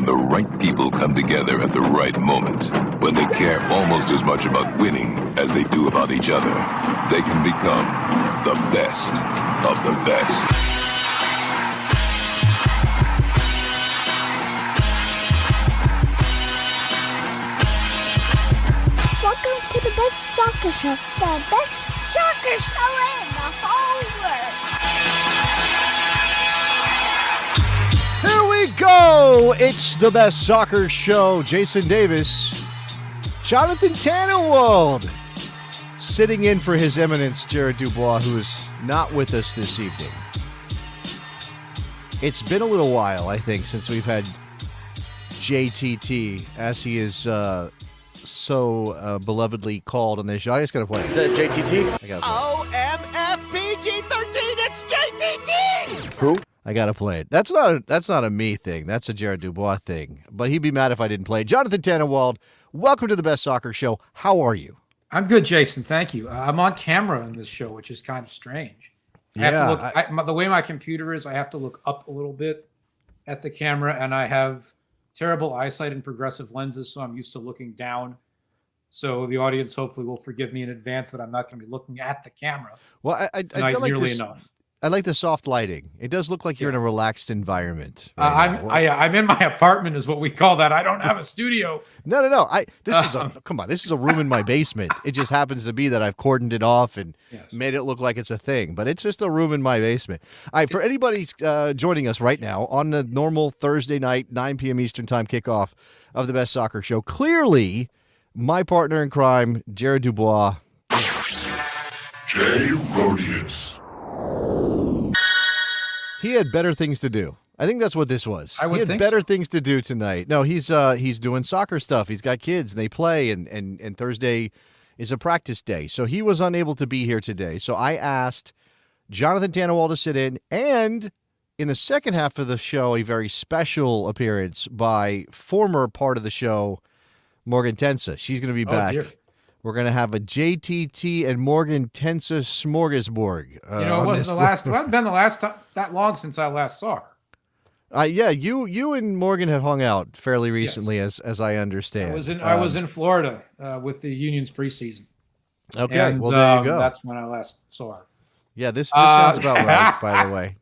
the right people come together at the right moment, when they care almost as much about winning as they do about each other, they can become the best of the best. Welcome to the best soccer show, the best soccer show in the whole world. Here we go. It's the best soccer show. Jason Davis, Jonathan Tannenwald, sitting in for His Eminence, Jared Dubois, who is not with us this evening. It's been a little while, I think, since we've had JTT, as he is so belovedly called on this show. I just got to play it. Is that JTT? I got to play it. OMFPG-13, it's JTT! Who? I gotta play it. That's not a me thing. That's a Jared Dubois thing. But he'd be mad if I didn't play it. Jonathan Tannenwald, welcome to the Best Soccer Show. How are you? I'm good, Jason. Thank you. I'm on camera in this show, which is kind of strange. I have to look, the way my computer is, I have to look up a little bit at the camera, and I have terrible eyesight and progressive lenses, so I'm used to looking down. So the audience hopefully will forgive me in advance that I'm not going to be looking at the camera. Well, I feel like nearly this, enough. I like the soft lighting. It does look like you're in a relaxed environment. I'm in my apartment, is what we call that. I don't have a studio. No. Come on. This is a room in my basement. It just happens to be that I've cordoned it off and made it look like it's a thing. But it's just a room in my basement. All right, for anybody joining us right now on the normal Thursday night, 9 p.m. Eastern Time kickoff of the Best Soccer Show, clearly my partner in crime, Jared Dubois. Jay Rodius. He had better things to do. I think that's what this was. I would he had think better so. things to do tonight. No, he's doing soccer stuff. He's got kids and they play, and Thursday is a practice day. So he was unable to be here today. So I asked Jonathan Tannenwald to sit in, and in the second half of the show, a very special appearance by former part of the show, Morgan Tensa. She's going to be back. Dear. We're going to have a JTT and Morgan Tensa smorgasbord. It wasn't it hasn't been the last time that long since I last saw her. Yeah, you and Morgan have hung out fairly recently, as I understand. I was in Florida with the Union's preseason. Okay, And, well, there you go. That's when I last saw her. Yeah, this sounds about right, by the way.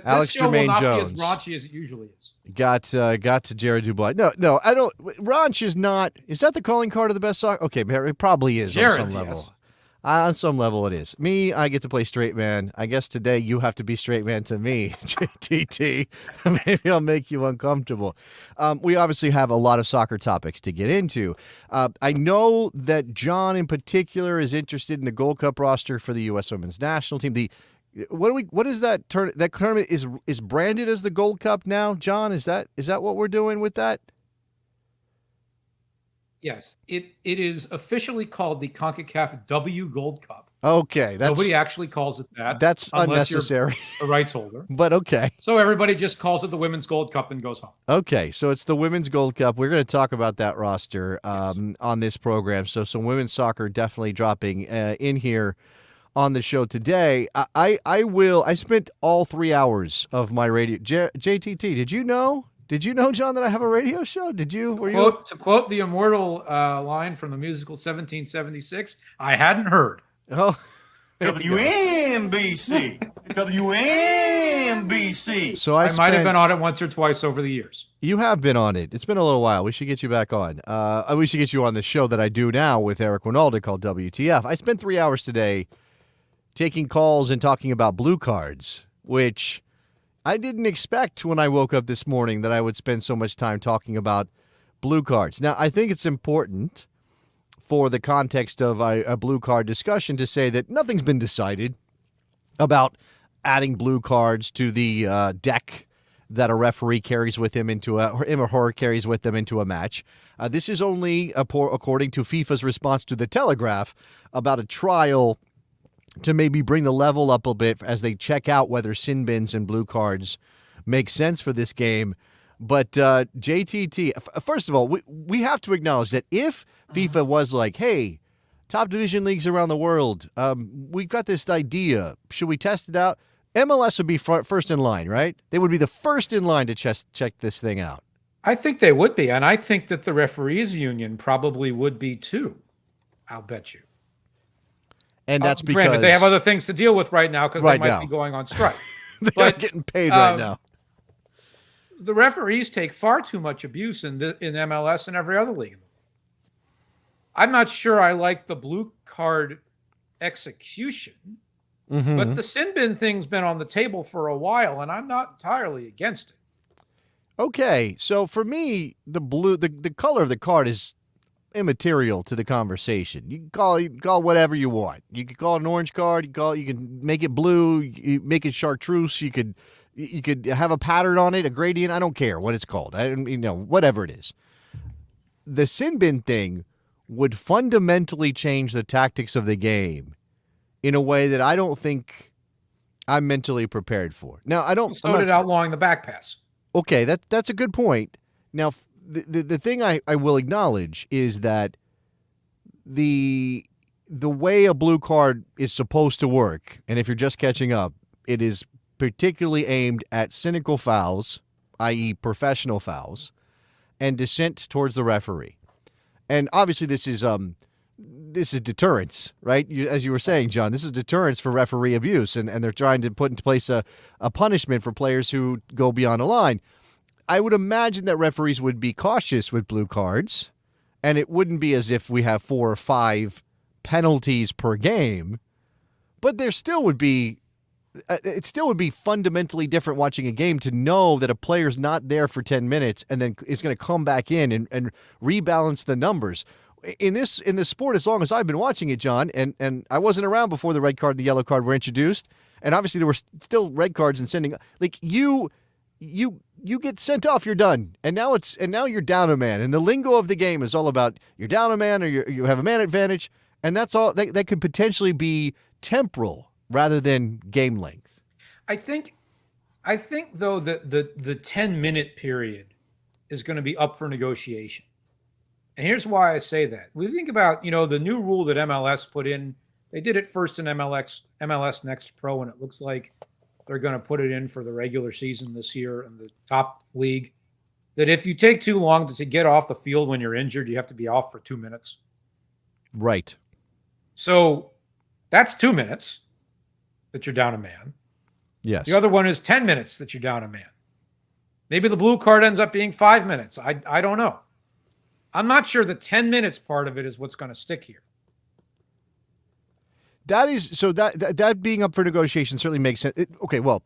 Alex This show will not Jermaine-Jones. be as raunchy as it usually is. Got to Jared Dubois. No, I don't. Ranch is not. Is that the calling card of the best soccer? Okay, it probably is Jared's, on some level. yes. On some level, it is. Me, I get to play straight man. I guess today you have to be straight man to me, JTT. Maybe I'll make you uncomfortable. We obviously have a lot of soccer topics to get into. I know that John, in particular, is interested in the Gold Cup roster for the U.S. Women's National Team. What is that tournament? That tournament is branded as the Gold Cup now, John? Is that what we're doing with that? Yes, it is officially called the CONCACAF W Gold Cup. Okay, Nobody actually calls it that. That's unless unnecessary. You're a rights holder. But okay. So everybody just calls it the Women's Gold Cup and goes home. Okay, so it's the Women's Gold Cup. We're going to talk about that roster on this program. So some women's soccer definitely dropping in here on the show today. I spent all 3 hours of my radio. JTT, did you know, John, that I have a radio show? To quote the immortal line from the musical 1776, I hadn't heard. Oh, WNBC. WNBC. so I might have been on it once or twice over the years. You have been on it. It's been a little while. We should get you back on. We should get you on the show that I do now with Eric Winalda called WTF. I spent 3 hours today taking calls and talking about blue cards, which I didn't expect when I woke up this morning that I would spend so much time talking about blue cards. Now, I think it's important for the context of a blue card discussion to say that nothing's been decided about adding blue cards to the deck that a referee carries with him him or her carries with them into a match. This is only according to FIFA's response to the Telegraph about a trial to maybe bring the level up a bit as they check out whether sin bins and blue cards make sense for this game. But JTT, first of all, we have to acknowledge that if FIFA was like, hey, top division leagues around the world, we've got this idea, should we test it out? MLS would be first in line, right? They would be the first in line to check this thing out. I think they would be, and I think that the referees union probably would be too. I'll bet you. And that's because granted, they have other things to deal with right now because they might be going on strike. They're getting paid right now. The referees take far too much abuse in MLS and every other league. I'm not sure I like the blue card execution, but the sin bin thing's been on the table for a while, and I'm not entirely against it. Okay, so for me, the color of the card is immaterial to the conversation. You can call whatever you want. You could call it an orange card. You can make it blue. You make it chartreuse. You could have a pattern on it, a gradient. I don't care what it's called. Whatever it is. The sin bin thing would fundamentally change the tactics of the game in a way that I don't think I'm mentally prepared for. Now, So did outlawing the back pass. Okay, that's a good point. Now, the thing I will acknowledge is that the way a blue card is supposed to work, and if you're just catching up, it is particularly aimed at cynical fouls, i.e. professional fouls, and dissent towards the referee. And obviously this is deterrence, right? As you were saying, John, this is deterrence for referee abuse, and they're trying to put into place a punishment for players who go beyond the line. I would imagine that referees would be cautious with blue cards, and it wouldn't be as if we have 4 or 5 penalties per game, but there still would be it still would be fundamentally different watching a game to know that a player's not there for 10 minutes and then is going to come back in and rebalance the numbers. In this sport, as long as I've been watching it, John, and I wasn't around before the red card and the yellow card were introduced, and obviously there were still red cards and sending, like, you get sent off, you're done, and now you're down a man, and the lingo of the game is all about you're down a man or you have a man advantage, and that's all. That could potentially be temporal rather than game length. I think though that the 10-minute period is going to be up for negotiation. And here's why I say that. We think about, the new rule that MLS put in. They did it first in MLS Next Pro, and it looks like they're going to put it in for the regular season this year in the top league, that if you take too long to get off the field when you're injured, you have to be off for 2 minutes. Right. So that's 2 minutes that you're down a man. Yes. The other one is 10 minutes that you're down a man. Maybe the blue card ends up being 5 minutes. I don't know. I'm not sure the 10 minutes part of it is what's going to stick here. That is, so that being up for negotiation certainly makes sense. Okay, well,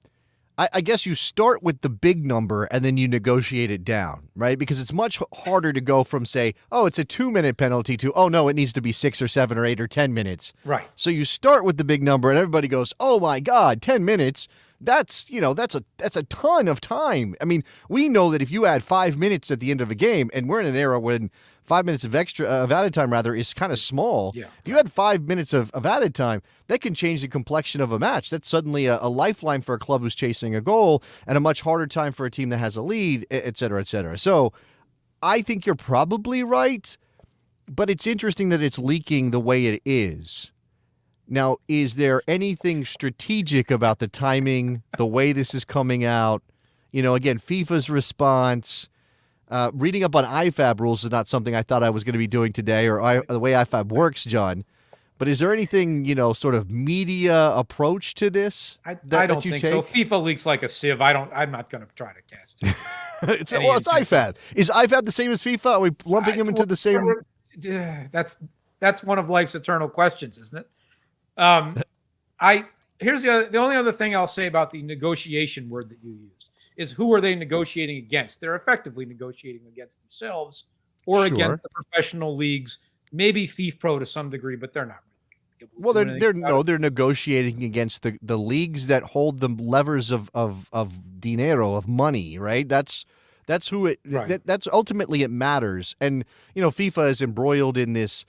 I guess you start with the big number and then you negotiate it down, right? Because it's much harder to go from, say, oh, it's a 2-minute penalty to, oh, no, it needs to be 6 or 7 or 8 or 10 minutes. Right. So you start with the big number and everybody goes, oh, my God, 10 minutes. That's a ton of time. I mean, we know that if you add 5 minutes at the end of a game, and we're in an era when 5 minutes of added time is kind of small. Yeah. If you had 5 minutes of added time, that can change the complexion of a match. That's suddenly a lifeline for a club who's chasing a goal and a much harder time for a team that has a lead, et cetera, et cetera. So I think you're probably right, but it's interesting that it's leaking the way it is. Now, is there anything strategic about the timing, the way this is coming out? Again, FIFA's response, reading up on IFAB rules is not something I thought I was going to be doing today, or the way IFAB works, John. But is there anything, sort of media approach to this? I don't think so. FIFA leaks like a sieve. I'm not going to try to cast it. It's IFAB. Is IFAB the same as FIFA? Are we lumping them into the same? That's one of life's eternal questions, isn't it? Here's the only other thing I'll say about the negotiation word that you used is, who are they negotiating against? They're effectively negotiating against themselves or against the professional leagues, maybe FIFPro to some degree, but they're not. Well, they're negotiating against the leagues that hold the levers of dinero, of money, right? That's who it. Right. That's ultimately it matters, and FIFA is embroiled in this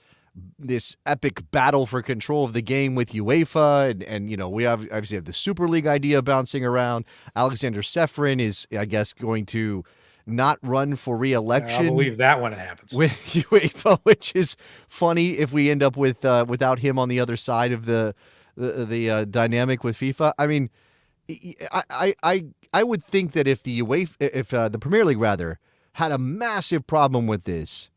epic battle for control of the game with UEFA, and we obviously have the Super League idea bouncing around. Alexander Sefrin is, I guess, going to not run for re-election. I believe that when it happens with UEFA, which is funny if we end up with without him on the other side of the dynamic with FIFA. I mean, I would think that if the UEFA, if the Premier League rather had a massive problem with this,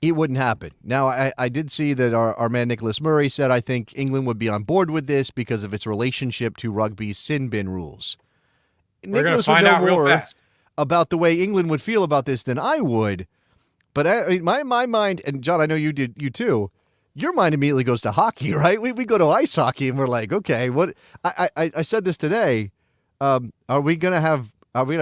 it wouldn't happen. Now, I did see that our man Nicholas Murray said, I think England would be on board with this because of its relationship to rugby's sin bin rules. We're going to find out real fast about the way England would feel about this than I would. But my mind, and John, I know you too, your mind immediately goes to hockey, right? We go to ice hockey and we're like, okay, what? I said this today. Are we gonna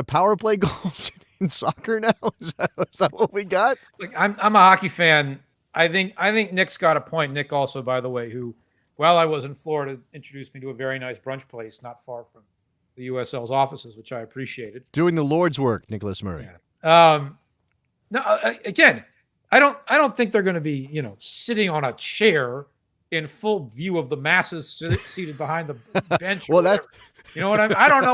power play goals in soccer now? Is that what we got? Like, I'm a hockey fan. I think Nick's got a point. Nick also, by the way, who, while I was in Florida, introduced me to a very nice brunch place not far from the USL's offices, which I appreciated. Doing the Lord's work, Nicholas Murray. Yeah. No, again, I don't think they're going to be, sitting on a chair in full view of the masses seated behind the bench. Well, that's, you know what I mean? I don't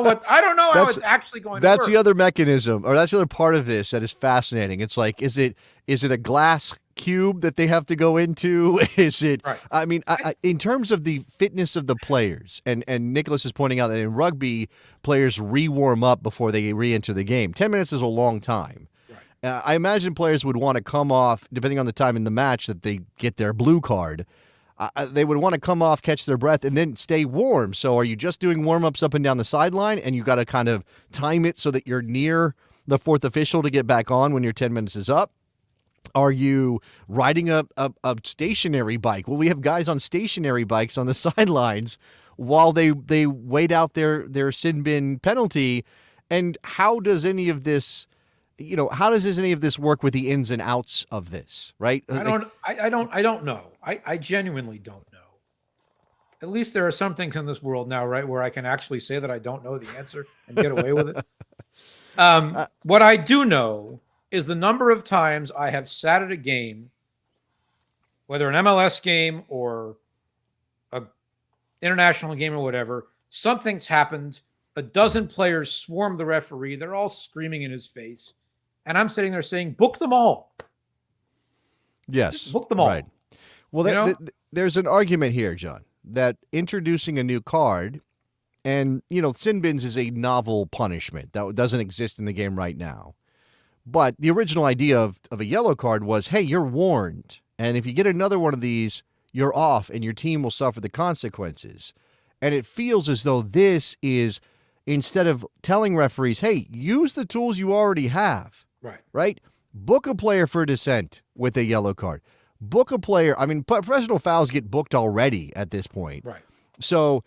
know how it's actually going to work. That's the other mechanism, or that's the other part of this that is fascinating. It's like, is it a glass cube that they have to go into? Is it, right. I mean, in terms of the fitness of the players, and Nicholas is pointing out that in rugby, players re-warm up before they re-enter the game. 10 minutes is a long time. I imagine players would want to come off, depending on the time in the match that they get their blue card, they would want to come off, catch their breath, and then stay warm. So are you just doing warm-ups up and down the sideline, and you got to kind of time it so that you're near the fourth official to get back on when your 10 minutes is up? Are you riding a stationary bike? Well, we have guys on stationary bikes on the sidelines while they wait out their sin bin penalty. And how does any of this... how does any of this work with the ins and outs of this, right? I don't know. I genuinely don't know. At least there are some things in this world now, right, where I can actually say that I don't know the answer and get away with it. What I do know is the number of times I have sat at a game, whether an MLS game or a international game or whatever, something's happened. A dozen players swarm the referee. They're all screaming in his face. And I'm sitting there saying, book them all. Yes. Just book them all. Right. Well, there's an argument here, John, that introducing a new card, and, sin bins is a novel punishment that doesn't exist in the game right now. But the original idea of a yellow card was, hey, you're warned. And if you get another one of these, you're off and your team will suffer the consequences. And it feels as though this is, instead of telling referees, hey, use the tools you already have. Right? Book a player for dissent with a yellow card. Book a player. I mean, professional fouls get booked already at this point. Right. So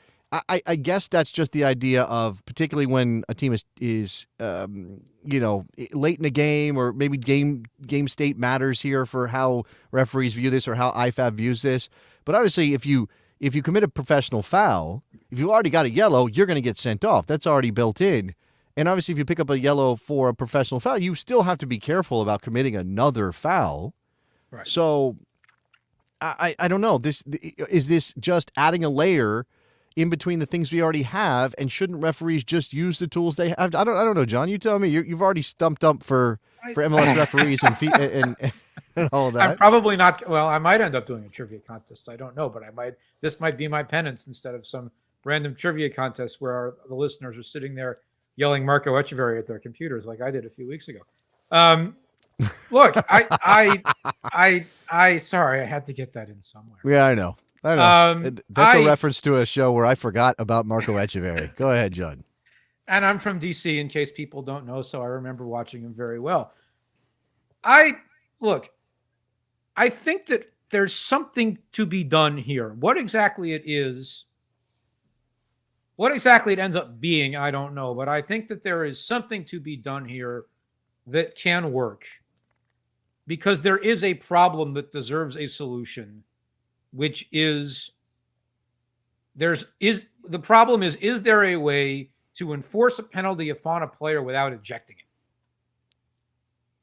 I guess that's just the idea of, particularly when a team is late in a game, or maybe game state matters here for how referees view this or how IFAB views this. But obviously, if you commit a professional foul, if you already got a yellow, you're going to get sent off. That's already built in. And obviously, if you pick up a yellow for a professional foul, you still have to be careful about committing another foul. Right. So, I don't know. Is this just adding a layer in between the things we already have, and shouldn't referees just use the tools they have? I don't know, John. You tell me. You've already stumped up for MLS referees and all of that. I'm probably not. Well, I might end up doing a trivia contest. I don't know, but I might. This might be my penance instead of some random trivia contest where the listeners are sitting there yelling Marco Echeverry at their computers like I did a few weeks ago. Look, I sorry, I had to get that in somewhere. Yeah, I know. That's a reference to a show where I forgot about Marco Echeverry. Go ahead, John. And I'm from DC, in case people don't know, so I remember watching him very well. I think that there's something to be done here. What exactly it is, what exactly it ends up being, I don't know. But I think that there is something to be done here that can work, because there is a problem that deserves a solution, which is the problem is there a way to enforce a penalty upon a player without ejecting him?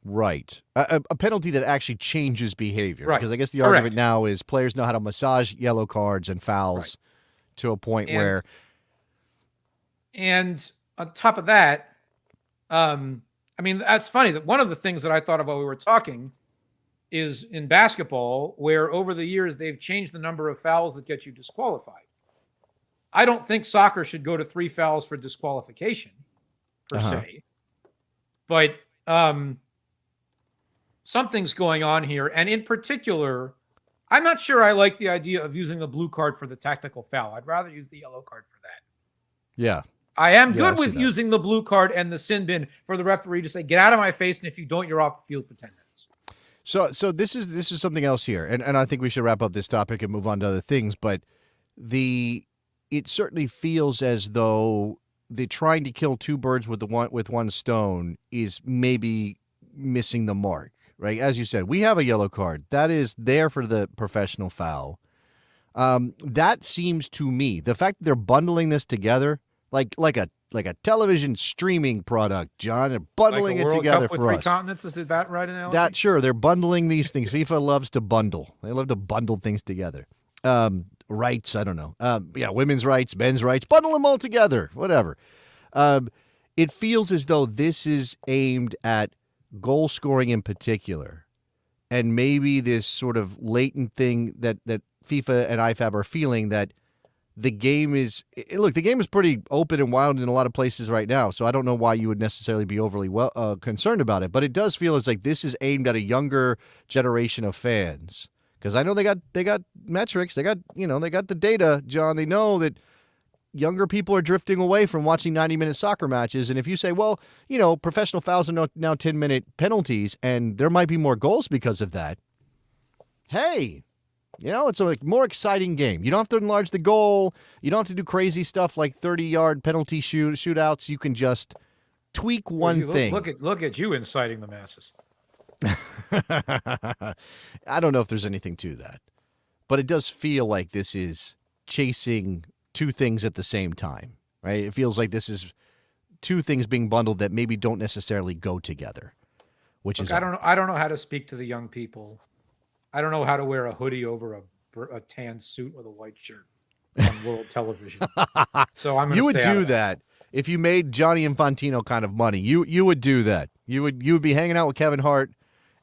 Right. A penalty that actually changes behavior. Right. Because I guess the argument now is players know how to massage yellow cards and fouls to a point where... And on top of that, that's funny that one of the things that I thought of while we were talking is in basketball, where over the years they've changed the number of fouls that get you disqualified. I don't think soccer should go to 3 fouls for disqualification per se, but something's going on here. And in particular, I'm not sure I like the idea of using the blue card for the tactical foul. I'd rather use the yellow card for that. Yeah. I am good with using the blue card and the sin bin for the referee to say, get out of my face, and if you don't, you're off the field for 10 minutes. So this is something else here, and I think we should wrap up this topic and move on to other things, but it certainly feels as though the trying to kill two birds with one stone is maybe missing the mark, right? As you said, we have a yellow card. That is there for the professional foul. That seems to me, the fact that they're bundling this together, like a television streaming product, John, and bundling it together for us. Three continents, is that right analogy? That, sure, they're bundling these things. FIFA loves to bundle. They love to bundle things together. Rights, I don't know. Women's rights, men's rights, bundle them all together, whatever. It feels as though this is aimed at goal scoring in particular, and maybe this sort of latent thing that FIFA and IFAB are feeling, that the game is pretty open and wild in a lot of places right now, so I don't know why you would necessarily be overly concerned about it, but it does feel as like this is aimed at a younger generation of fans. Because I know they got metrics, they got the data, John. They know that younger people are drifting away from watching 90-minute soccer matches. And if you say, well, professional fouls are now 10-minute penalties, and there might be more goals because of that. Hey, it's a more exciting game. You don't have to enlarge the goal. You don't have to do crazy stuff like 30-yard penalty shootouts. You can just tweak one thing. Look at you inciting the masses. I don't know if there's anything to that, but it does feel like this is chasing two things at the same time, right? It feels like this is two things being bundled that maybe don't necessarily go together, which is I don't know how to speak to the young people. I don't know how to wear a hoodie over a tan suit with a white shirt on world television. So I'm going to You would do that if you made Johnny Infantino kind of money. You would do that. You would be hanging out with Kevin Hart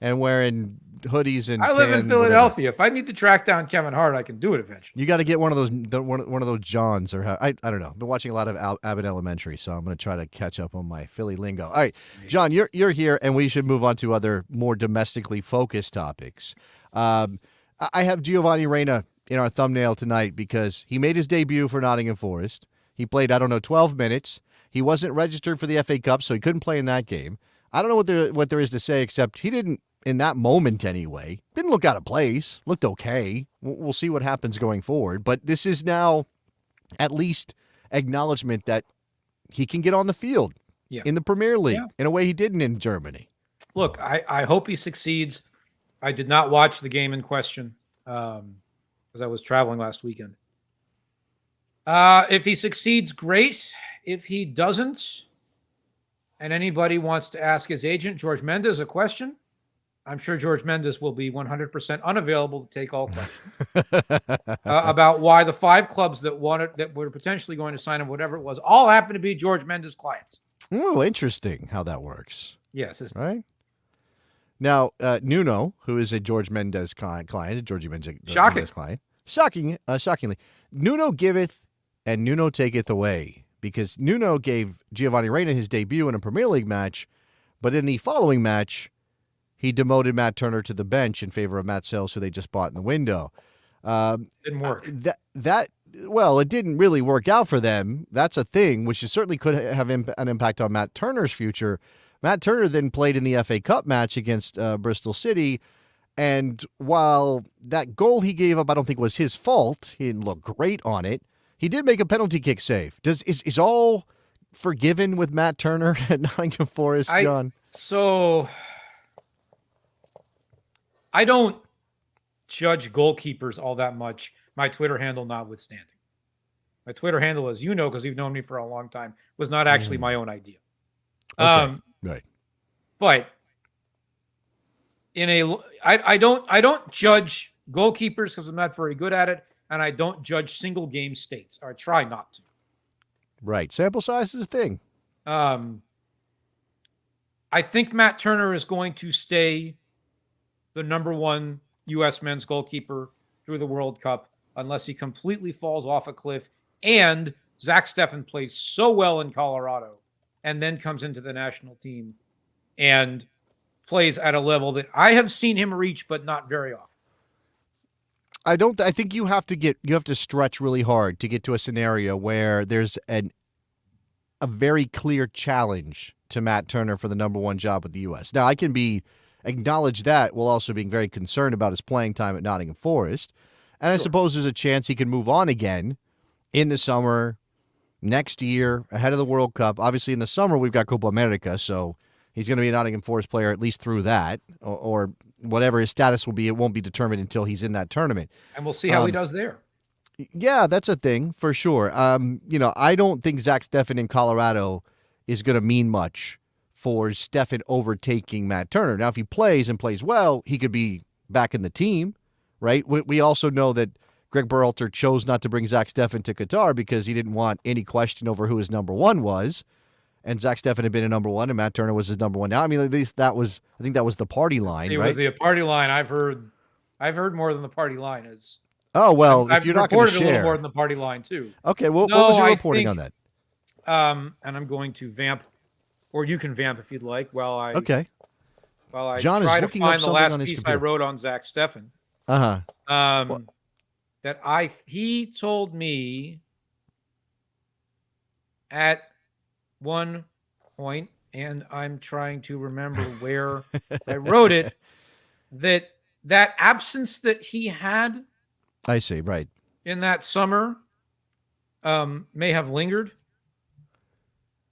and wearing hoodies and. I live in Philadelphia. If I need to track down Kevin Hart, I can do it eventually. You got to get one of those Johns, or I don't know. I've been watching a lot of Abbott Elementary, so I'm going to try to catch up on my Philly lingo. All right, John, you're here, and we should move on to other more domestically focused topics. I have Giovanni Reyna in our thumbnail tonight because he made his debut for Nottingham Forest. He played 12 minutes. He wasn't registered for the FA Cup, so he couldn't play in that game. I don't know what there is to say, except he didn't, in that moment anyway, didn't look out of place, looked okay. We'll see what happens going forward. But this is now at least acknowledgement that he can get on the field in the Premier League in a way he didn't in Germany. Look, I hope he succeeds. I did not watch the game in question because I was traveling last weekend. If he succeeds, great. If he doesn't, and anybody wants to ask his agent, George Mendes, a question, I'm sure George Mendes will be 100% unavailable to take all questions about why the 5 clubs that were potentially going to sign him, whatever it was, all happen to be George Mendes clients. Oh, interesting how that works. Yes. Right? Now, Nuno, who is a George Mendes client, a Georgie Mendes client, shockingly, Nuno giveth and Nuno taketh away. Because Nuno gave Giovanni Reyna his debut in a Premier League match, but in the following match, he demoted Matt Turner to the bench in favor of Matt Sells, who they just bought in the window. Didn't work. It didn't really work out for them. That's a thing, which certainly could have an impact on Matt Turner's future. Matt Turner then played in the FA Cup match against Bristol City, and while that goal he gave up I don't think was his fault, he didn't look great on it, he did make a penalty kick save. Is all forgiven with Matt Turner at Nottingham Forest, John? So I don't judge goalkeepers all that much, my Twitter handle notwithstanding. My Twitter handle, as you know, because you've known me for a long time, was not actually my own idea. Okay. Right. But I don't judge goalkeepers because I'm not very good at it. And I don't judge single game states, or I try not to. Right. Sample size is a thing. I think Matt Turner is going to stay the number 1 U.S. men's goalkeeper through the World Cup unless he completely falls off a cliff. And Zach Steffen plays so well in Colorado and then comes into the national team and plays at a level that I have seen him reach, but not very often. I think you have to stretch really hard to get to a scenario where there's a very clear challenge to Matt Turner for the number one job with the U.S. Now, I can acknowledge that while also being very concerned about his playing time at Nottingham Forest. And I suppose there's a chance he can move on again in the summer, next year, ahead of the World Cup. Obviously, in the summer, we've got Copa America, so he's going to be a Nottingham Forest player at least through that, or whatever his status will be. It won't be determined until he's in that tournament. And we'll see how he does there. Yeah, that's a thing for sure. I don't think Zach Steffen in Colorado is going to mean much for Steffen overtaking Matt Turner. Now, if he plays and plays well, he could be back in the team, right? We also know that Greg Berhalter chose not to bring Zach Steffen to Qatar because he didn't want any question over who his number one was. And Zach Steffen had been a number one, and Matt Turner was his number one. Now, I mean, at least I think that was the party line, It right? was the party line. I've heard more than the party line is. Oh, well, I've if you're not going to share. reported a little more than the party line, too. Okay, what was your reporting on that? And I'm going to vamp, or you can vamp if you'd like, while I John try is to looking find up the something last on his piece computer. I wrote on Zach Steffen. Uh-huh. That he told me at one point, and I'm trying to remember where I wrote it, that absence that he had, I see, right, in that summer may have lingered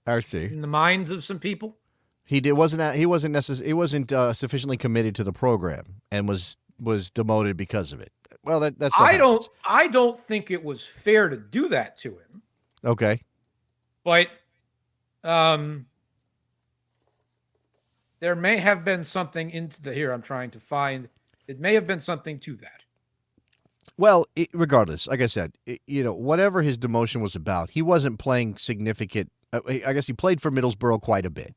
I see. in the minds of some people. He wasn't sufficiently committed to the program and was demoted because of it. Well, that's I don't think it was fair to do that to him. Okay. But there may have been something I'm trying to find. It may have been something to that. Well, regardless, like I said, whatever his demotion was about, he wasn't playing significant. I guess he played for Middlesbrough quite a bit,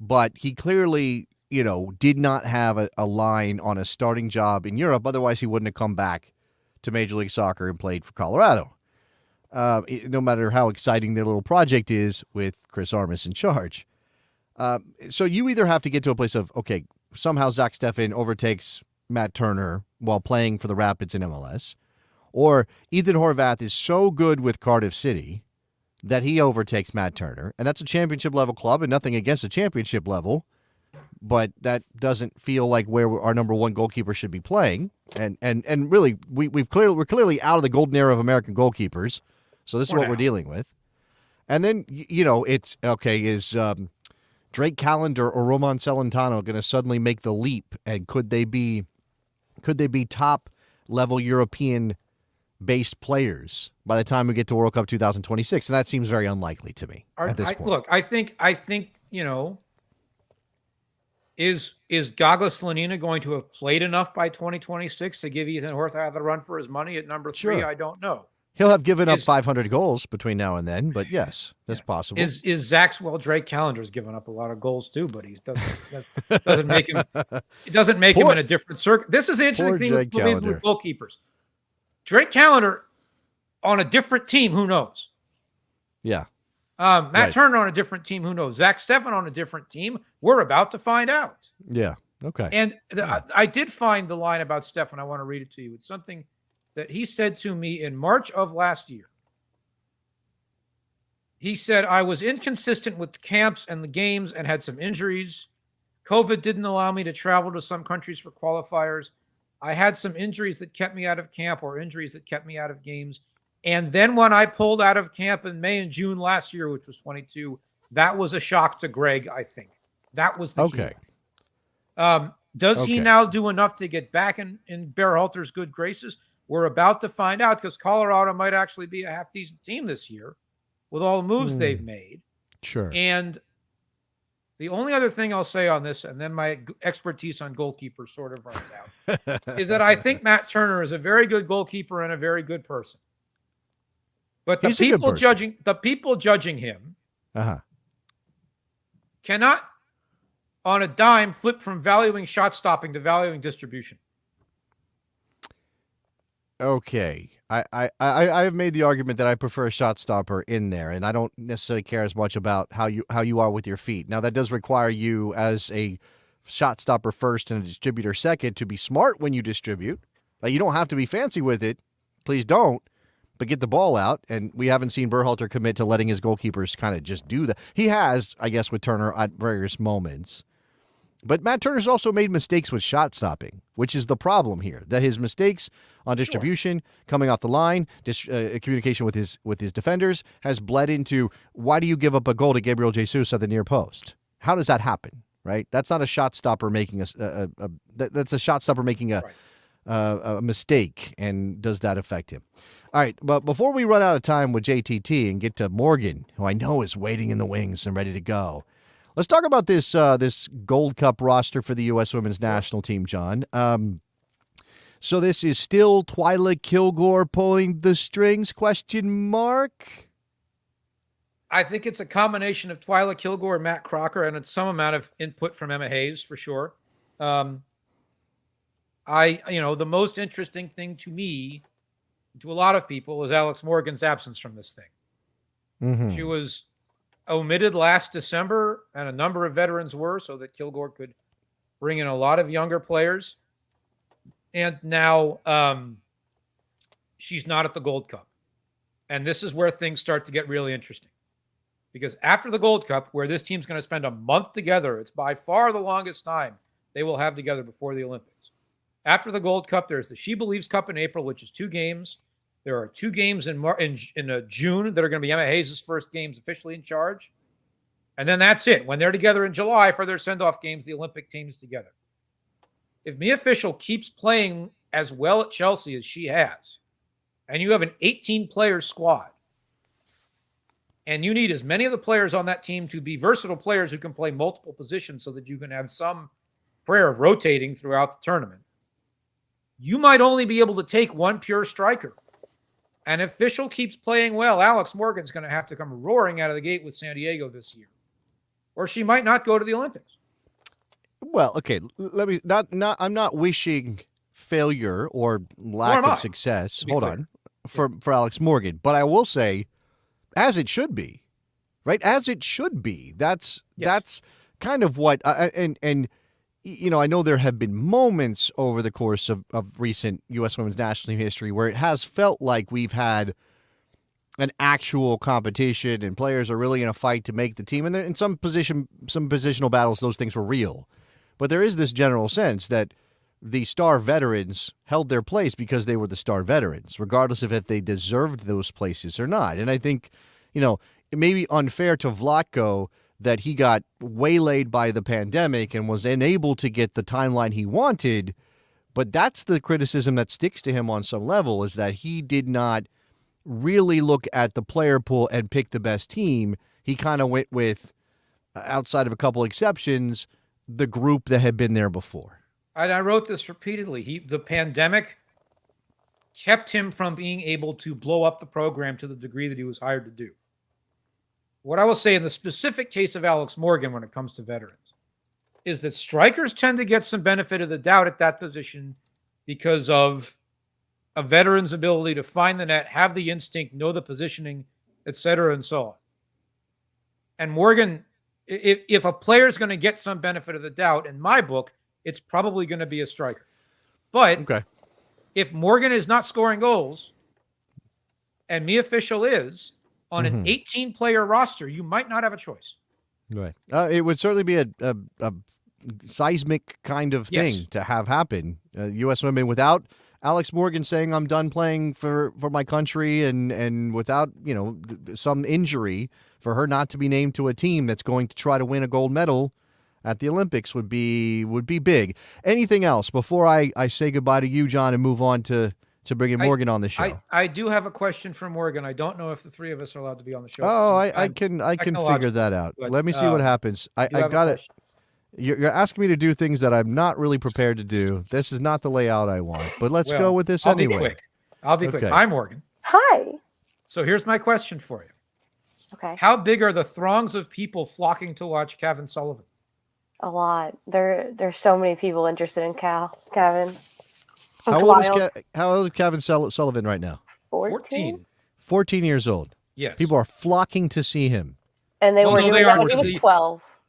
but he clearly, did not have a line on a starting job in Europe. Otherwise, he wouldn't have come back to Major League Soccer and played for Colorado. No matter how exciting their little project is with Chris Armas in charge. So you either have to get to a place of, okay, somehow Zach Steffen overtakes Matt Turner while playing for the Rapids in MLS, or Ethan Horvath is so good with Cardiff City that he overtakes Matt Turner, and that's a championship level club, and nothing against a championship level, but that doesn't feel like where our number one goalkeeper should be playing. And really, we're clearly out of the golden era of American goalkeepers, so this is what we're dealing with. And then it's okay. Is Drake Callender or Roman Celentano going to suddenly make the leap, and could they be top level European based players by the time we get to World Cup 2026? And that seems very unlikely to me at this point. Look, I think is Gaga Slanina going to have played enough by 2026 to give Ethan Horvath a run for his money at number 3? Sure. I don't know. He'll have given up 500 goals between now and then, but yes, that's possible. Is Zach's Drake Calendar's given up a lot of goals too, but doesn't make him in a different circuit. This is the interesting thing with goalkeepers. Drake Callender on a different team, who knows? Yeah. Matt Turner on a different team, who knows? Zach Steffen on a different team, we're about to find out. Yeah. Okay. And I did find the line about Steffen. I want to read it to you. It's something that he said to me in March of last year. He said, I was inconsistent with camps and the games and had some injuries. COVID didn't allow me to travel to some countries for qualifiers. I had some injuries that kept me out of camp or injuries that kept me out of games. And then when I pulled out of camp in May and June last year, which was 22, that was a shock to Greg, I think. That was the key. Does he now do enough to get back in Berhalter's good graces? We're about to find out, because Colorado might actually be a half-decent team this year with all the moves they've made. Sure. And the only other thing I'll say on this, and then my expertise on goalkeepers sort of runs out, is that I think Matt Turner is a very good goalkeeper and a very good person. But the people judging him cannot, on a dime, flip from valuing shot stopping to valuing distribution. Okay. I have made the argument that I prefer a shot stopper in there, and I don't necessarily care as much about how you are with your feet. Now, that does require you as a shot stopper first and a distributor second to be smart when you distribute. Like, you don't have to be fancy with it. Please don't. But get the ball out. And we haven't seen Berhalter commit to letting his goalkeepers kind of just do that. He has, I guess, with Turner at various moments. But Matt Turner's also made mistakes with shot stopping, which is the problem here. That his mistakes on distribution, coming off the line, communication with his defenders has bled into, why do you give up a goal to Gabriel Jesus at the near post? How does that happen? Right? That's not a shot stopper making that's a shot stopper making a mistake. And does that affect him? All right, but before we run out of time with JTT and get to Morgan, who I know is waiting in the wings and ready to go, let's talk about this Gold Cup roster for the U.S. Women's National Team, John. So this is still Twyla Kilgore pulling the strings, question mark? I think it's a combination of Twyla Kilgore and Matt Crocker, and it's some amount of input from Emma Hayes for sure. The most interesting thing to me, to a lot of people, is Alex Morgan's absence from this thing. Mm-hmm. She was omitted last December, and a number of veterans were, so that Kilgore could bring in a lot of younger players. And now she's not at the Gold Cup. And this is where things start to get really interesting. Because after the Gold Cup, where this team's going to spend a month together, it's by far the longest time they will have together before the Olympics. After the Gold Cup, there's the She Believes Cup in April, which is 2 games. There are 2 games in June that are going to be Emma Hayes' first games officially in charge. And then that's it. When they're together in July for their send-off games, the Olympic team's together. If Mia Fishel keeps playing as well at Chelsea as she has, and you have an 18-player squad, and you need as many of the players on that team to be versatile players who can play multiple positions so that you can have some prayer of rotating throughout the tournament, you might only be able to take one pure striker. And if Fishel keeps playing well, Alex Morgan's going to have to come roaring out of the gate with San Diego this year. Or she might not go to the Olympics. Well, okay, let me I'm not wishing failure or lack of success. Hold on. For Alex Morgan, but I will say, as it should be, right? As it should be. That's kind of what and you know, I know there have been moments over the course of recent U.S. Women's National Team history where it has felt like we've had an actual competition and players are really in a fight to make the team. And in some positional battles, those things were real. But there is this general sense that the star veterans held their place because they were the star veterans, regardless of if they deserved those places or not. And I think, you know, it may be unfair to Vlatko that he got waylaid by the pandemic and was unable to get the timeline he wanted, but that's the criticism that sticks to him on some level, is that he did not really look at the player pool and pick the best team. He kind of went with, outside of a couple exceptions, the group that had been there before. I wrote this repeatedly. The pandemic kept him from being able to blow up the program to the degree that he was hired to do. What I will say in the specific case of Alex Morgan when it comes to veterans is that strikers tend to get some benefit of the doubt at that position because of a veteran's ability to find the net, have the instinct, know the positioning, et cetera, and so on. And Morgan, if a player is going to get some benefit of the doubt, in my book, it's probably going to be a striker. But if Morgan is not scoring goals and Mia Fishel is, on an 18-player roster, you might not have a choice. Right. It would certainly be a seismic kind of thing to have happen. U.S. women without Alex Morgan saying, I'm done playing for my country, and without, you know, some injury, for her not to be named to a team that's going to try to win a gold medal at the Olympics would be big. Anything else before I say goodbye to you, John, and move on to bringing Morgan on the show? I do have a question for Morgan. I don't know if the 3 of us are allowed to be on the show. Oh, I can figure that out. Let me see what happens. I got it. You're asking me to do things that I'm not really prepared to do. This is not the layout I want, but let's go with this anyway. I'll be quick. Hi, Morgan. Hi. So here's my question for you. Okay. How big are the throngs of people flocking to watch Kevin Sullivan? A lot. There's so many people interested in Kevin. How old is Kevin Sullivan right now? 14. 14 years old. Yes. People are flocking to see him. And they were doing that when he was 12.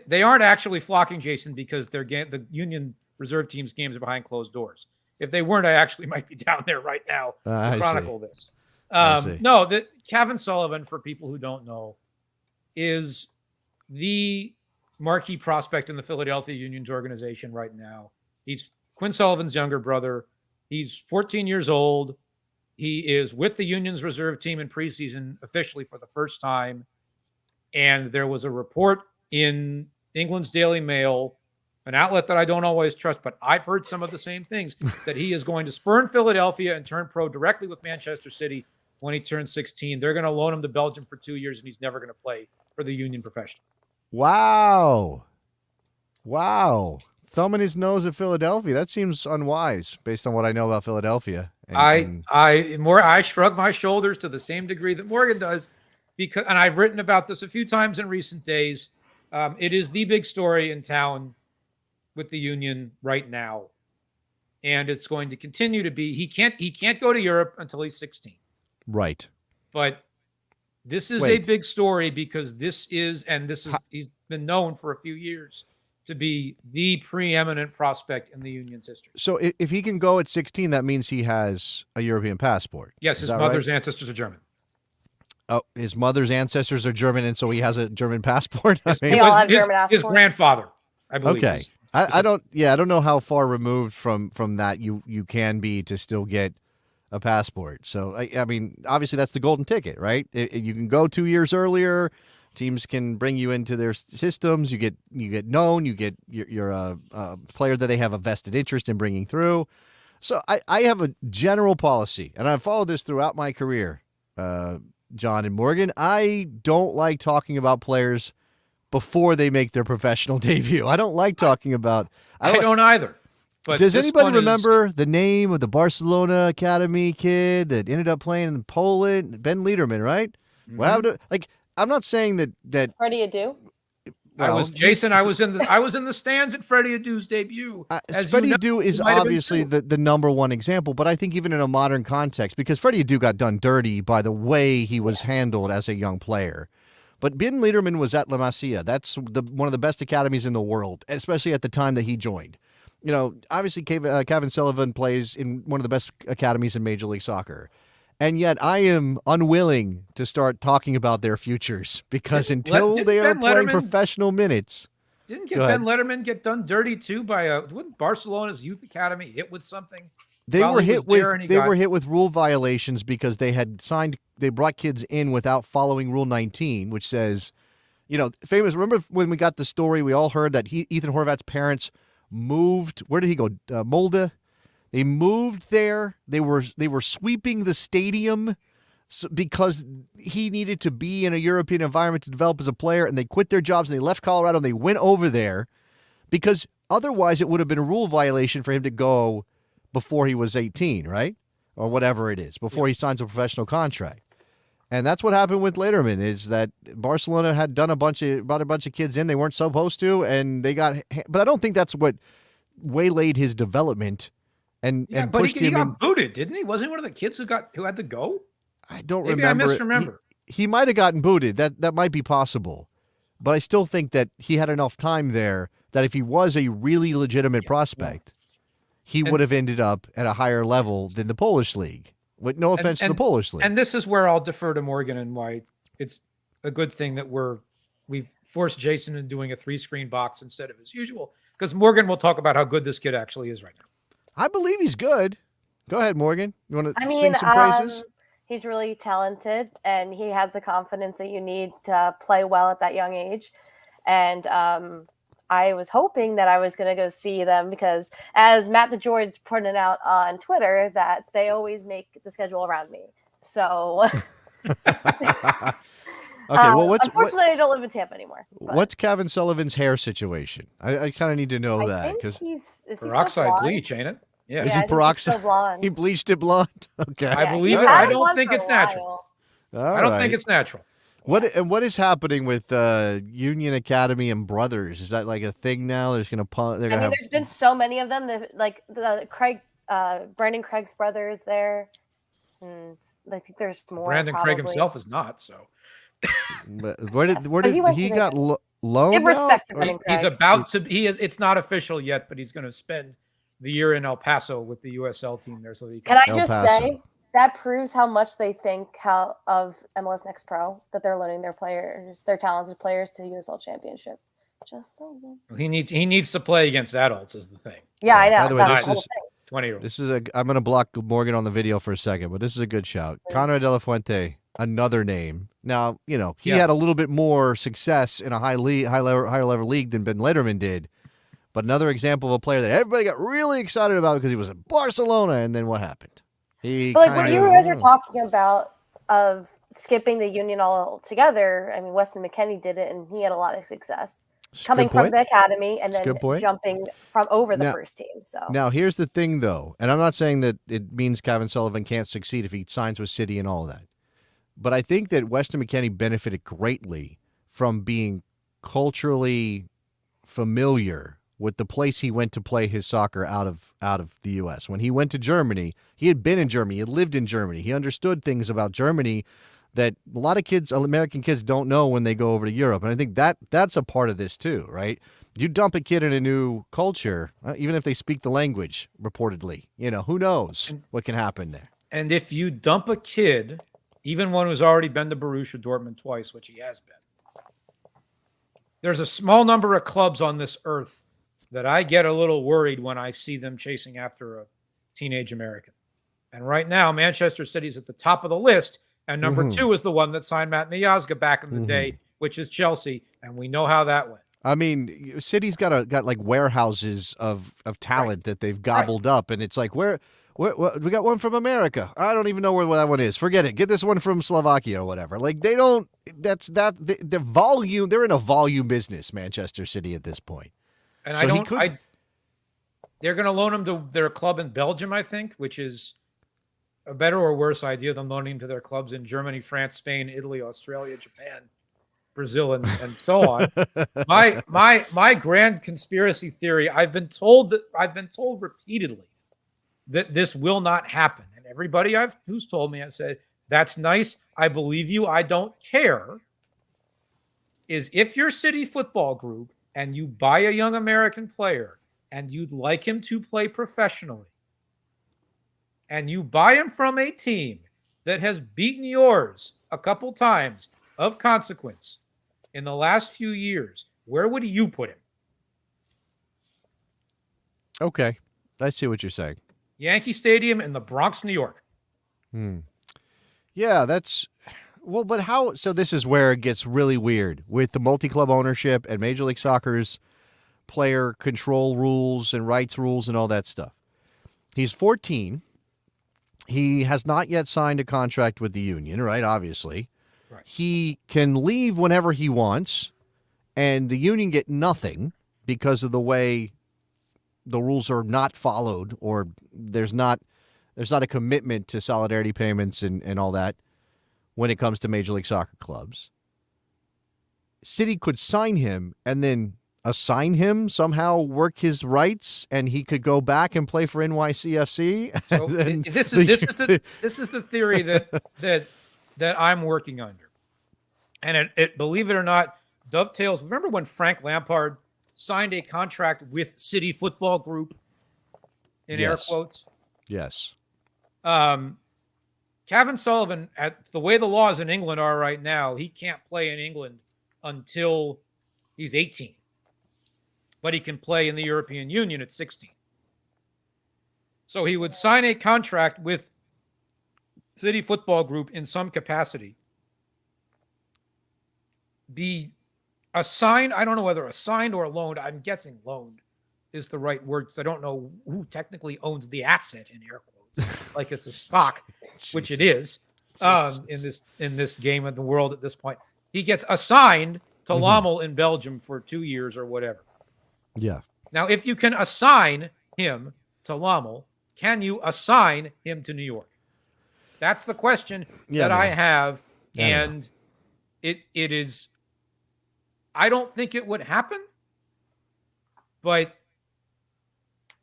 They aren't actually flocking, Jason, because the Union reserve team's games are behind closed doors. If they weren't, I actually might be down there right now to chronicle this. No, Kevin Sullivan, for people who don't know, is the marquee prospect in the Philadelphia Union's organization right now. He's Quinn Sullivan's younger brother. He's 14 years old. He is with the Union's reserve team in preseason officially for the first time. And there was a report in England's Daily Mail, an outlet that I don't always trust, but I've heard some of the same things, that he is going to spurn Philadelphia and turn pro directly with Manchester City when he turns 16. They're going to loan him to Belgium for 2 years, and he's never going to play for the Union professionally. Wow. Thumbing his nose at Philadelphia. That seems unwise based on what I know about Philadelphia. I shrug my shoulders to the same degree that Morgan does, and I've written about this a few times in recent days. It is the big story in town with the Union right now, and it's going to continue to be. He can't go to Europe until he's 16. Right. But this is a big story because he's been known for a few years to be the preeminent prospect in the Union's history. So if he can go at 16, that means he has a European passport. Yes, his mother's ancestors are German. Oh, his mother's ancestors are German, and so he has a German passport. They all have German passports. His grandfather, I believe. Okay. I don't know how far removed from that you can be to still get a passport. So I mean, obviously that's the golden ticket, right? You can go 2 years earlier. Teams can bring you into their systems. You get known. You're a player that they have a vested interest in bringing through. So I have a general policy, and I've followed this throughout my career, John and Morgan. I don't like talking about players before they make their professional debut. I don't like talking about. I don't either. But does anybody remember the name of the Barcelona Academy kid that ended up playing in Poland? Ben Lederman, right? Mm-hmm. Well, I'm not saying that Freddie Adu. Well, I was in the stands at Freddie Adu's debut. Freddie Adu is obviously the number one example, but I think even in a modern context, because Freddie Adu got done dirty by the way he was handled as a young player. But Ben Lederman was at La Masia. That's one of the best academies in the world, especially at the time that he joined. You know, obviously Kevin Sullivan plays in one of the best academies in Major League Soccer. And yet I am unwilling to start talking about their futures because until they are playing professional minutes. Didn't Ben Lederman get done dirty too wouldn't Barcelona's youth academy hit with something? They were hit with rule violations because they brought kids in without following Rule 19, which says, remember when we got the story, we all heard that Ethan Horvath's parents moved. Where did he go? Molde. They moved there. They were sweeping the stadium because he needed to be in a European environment to develop as a player, and they quit their jobs and they left Colorado and they went over there because otherwise it would have been a rule violation for him to go before he was 18, right? Or whatever it is, before he signs a professional contract. And that's what happened with Lederman, is that Barcelona had brought a bunch of kids in they weren't supposed to, and they got. But I don't think that's what waylaid his development and pushed him. He got booted, didn't he? Wasn't he one of the kids who had to go? I don't Maybe remember. I misremember. He might have gotten booted. That might be possible, but I still think that he had enough time there that if he was a really legitimate prospect, he would have ended up at a higher level than the Polish league. With no offense to the Polish league. And this is where I'll defer to Morgan and why it's a good thing that we've forced Jason into doing a 3-screen box instead of his usual, because Morgan will talk about how good this kid actually is right now. I believe he's good. Go ahead, Morgan. You want to sing some praises? He's really talented, and he has the confidence that you need to play well at that young age. And I was hoping that I was going to go see them because, as Matt the George pointed out on Twitter, that they always make the schedule around me. So, unfortunately, I don't live in Tampa anymore. But. What's Kevin Sullivan's hair situation? I kind of need to know that because is peroxide bleach, ain't it? Yeah, is he peroxide? He bleached it blonde. Okay, I believe it. I don't think it's natural. I don't think it's natural. What is happening with Union Academy and Brothers? Is that like a thing now? There's been so many of them. The Brandon Craig's brothers there. And I think there's more. Brandon Craig himself is not so. Where did he got loan? Give respect to Or- him, He's Craig. about to. He is. It's not official yet, but he's going to spend the year in El Paso with the USL team there, so he Can I El just Paso. say that proves how much they think of MLS Next Pro, that they're loaning their players, their talented players, to the USL Championship. Just saying. He needs to play against adults is the thing. Yeah, I know. By the way, That's this the whole is- thing. 20-year-old. This is I'm going to block Morgan on the video for a second, but this is a good shout. Conrad De La Fuente, another name. Now, he Yeah. had a little bit more success in a higher level league than Ben Lederman did. But another example of a player that everybody got really excited about because he was in Barcelona, and then what happened? But like what you guys are talking about of skipping the union altogether, I mean, Weston McKennie did it, and he had a lot of success coming from the academy and then jumping from over the first team. So now here's the thing, though, and I'm not saying that it means Kevin Sullivan can't succeed if he signs with City and all of that, but I think that Weston McKennie benefited greatly from being culturally familiar with the place he went to play his soccer out of the U.S. When he went to Germany, he had been in Germany, he had lived in Germany, he understood things about Germany that a lot of kids, American kids, don't know when they go over to Europe. And I think that's a part of this too, right? You dump a kid in a new culture, even if they speak the language, reportedly, who knows what can happen there. And if you dump a kid, even one who's already been to Borussia Dortmund twice, which he has been, there's a small number of clubs on this earth that I get a little worried when I see them chasing after a teenage American. And right now, Manchester City's at the top of the list. And number two is the one that signed Matt Miazga back in the day, which is Chelsea. And we know how that went. I mean, City's got like warehouses of talent that they've gobbled up. And it's like, where we got one from America. I don't even know where that one is. Forget it. Get this one from Slovakia or whatever. Like they don't, the volume, they're in a volume business, Manchester City at this point. And so they're going to loan him to their club in Belgium, I think, which is a better or worse idea than loaning him to their clubs in Germany, France, Spain, Italy, Australia, Japan, Brazil, and so on. My grand conspiracy theory, I've been told repeatedly that this will not happen. And everybody who's told me, I said, that's nice. I believe you. I don't care. Is if your City Football Group and you buy a young American player and you'd like him to play professionally, and you buy him from a team that has beaten yours a couple times of consequence in the last few years, where would you put him? Okay. I see what you're saying. Yankee Stadium in the Bronx, New York. Yeah, but how? So this is where it gets really weird with the multi-club ownership and Major League Soccer's player control rules and rights rules and all that stuff. He's 14. He has not yet signed a contract with the union, right? Obviously. Right. He can leave whenever he wants, and the union get nothing because of the way the rules are not followed, or there's not a commitment to solidarity payments and all that when it comes to Major League Soccer clubs. City could sign him and then assign him, somehow work his rights, and he could go back and play for NYCFC. So this is the theory that I'm working under, and it believe it or not dovetails. Remember when Frank Lampard signed a contract with City Football Group in air quotes? Yes. Kevin Sullivan, at the way the laws in England are right now, he can't play in England until he's 18. But he can play in the European Union at 16. So he would sign a contract with City Football Group in some capacity. Be assigned, I don't know whether assigned or loaned. I'm guessing loaned is the right word because I don't know who technically owns the asset in air quotes, like it's a stock, which it is in this game of the world at this point. He gets assigned to Lommel in Belgium for 2 years or whatever. Yeah. Now, if you can assign him to Lommel, can you assign him to New York? That's the question I have. And it is, I don't think it would happen, but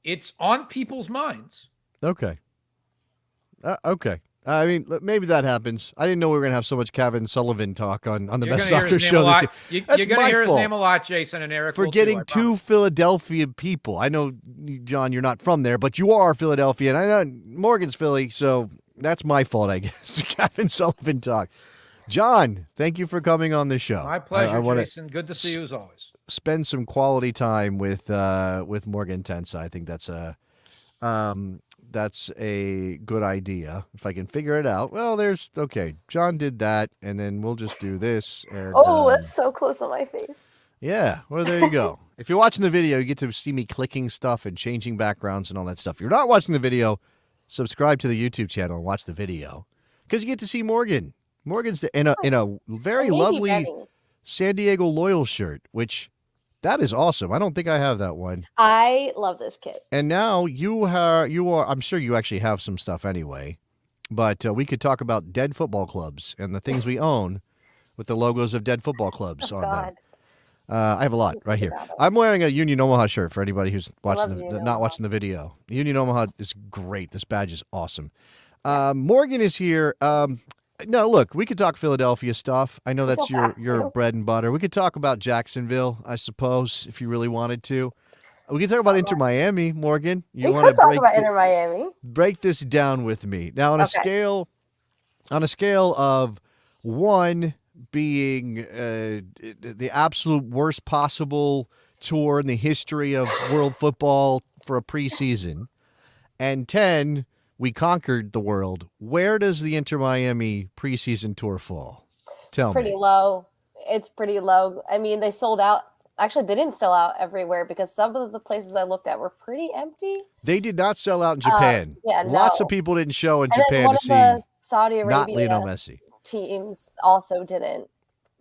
it's on people's minds. Okay. Okay. I mean, maybe that happens. I didn't know we were going to have so much Kevin Sullivan talk on the You're Best gonna hear Soccer his name Show a lot. this year. You're That's going to my hear his fault name a lot, Jason, and Eric for will getting too, I two promise. Philadelphia people. I know, John, you're not from there, but you are Philadelphia, and I know Morgan's Philly, so that's my fault, I guess. Kevin Sullivan talk. John, thank you for coming on the show. My pleasure, I wanna Jason. Good to see you as always. spend some quality time with Morgan Tensa. I think that's a good idea. If I can figure it out. Well, okay. John did that, and then we'll just do this. And, That's so close on my face. yeah. Well, there you go. If you're watching the video, you get to see me clicking stuff and changing backgrounds and all that stuff. If you're not watching the video, subscribe to the YouTube channel and watch the video because you get to see Morgan. Morgan's in a very lovely Benny. San Diego Loyal shirt, which that is awesome. I don't think I have that one. I love this kit. And now you are. I'm sure you actually have some stuff anyway, but we could talk about dead football clubs and the things we own with the logos of dead football clubs on them. I have a lot right here. I'm wearing a Union Omaha shirt for anybody who's watching not watching the video. Union Omaha is great. This badge is awesome. Morgan is here. No, look, we could talk Philadelphia stuff. I know that's your bread and butter. We could talk about Jacksonville, I suppose, if you really wanted to. We could talk about Inter Miami, Morgan. We could talk about Inter Miami. Break this down with me. Now, on a scale of 1 being the absolute worst possible tour in the history of world football for a preseason, and 10, we conquered the world. Where does the Inter Miami preseason tour fall? Tell me. Pretty low. It's pretty low. I mean, they sold out. Actually, they didn't sell out everywhere because some of the places I looked at were pretty empty. They did not sell out in Japan. Lots of people didn't show in Japan one to of see the Saudi Arabia not Lionel Messi. Teams also didn't.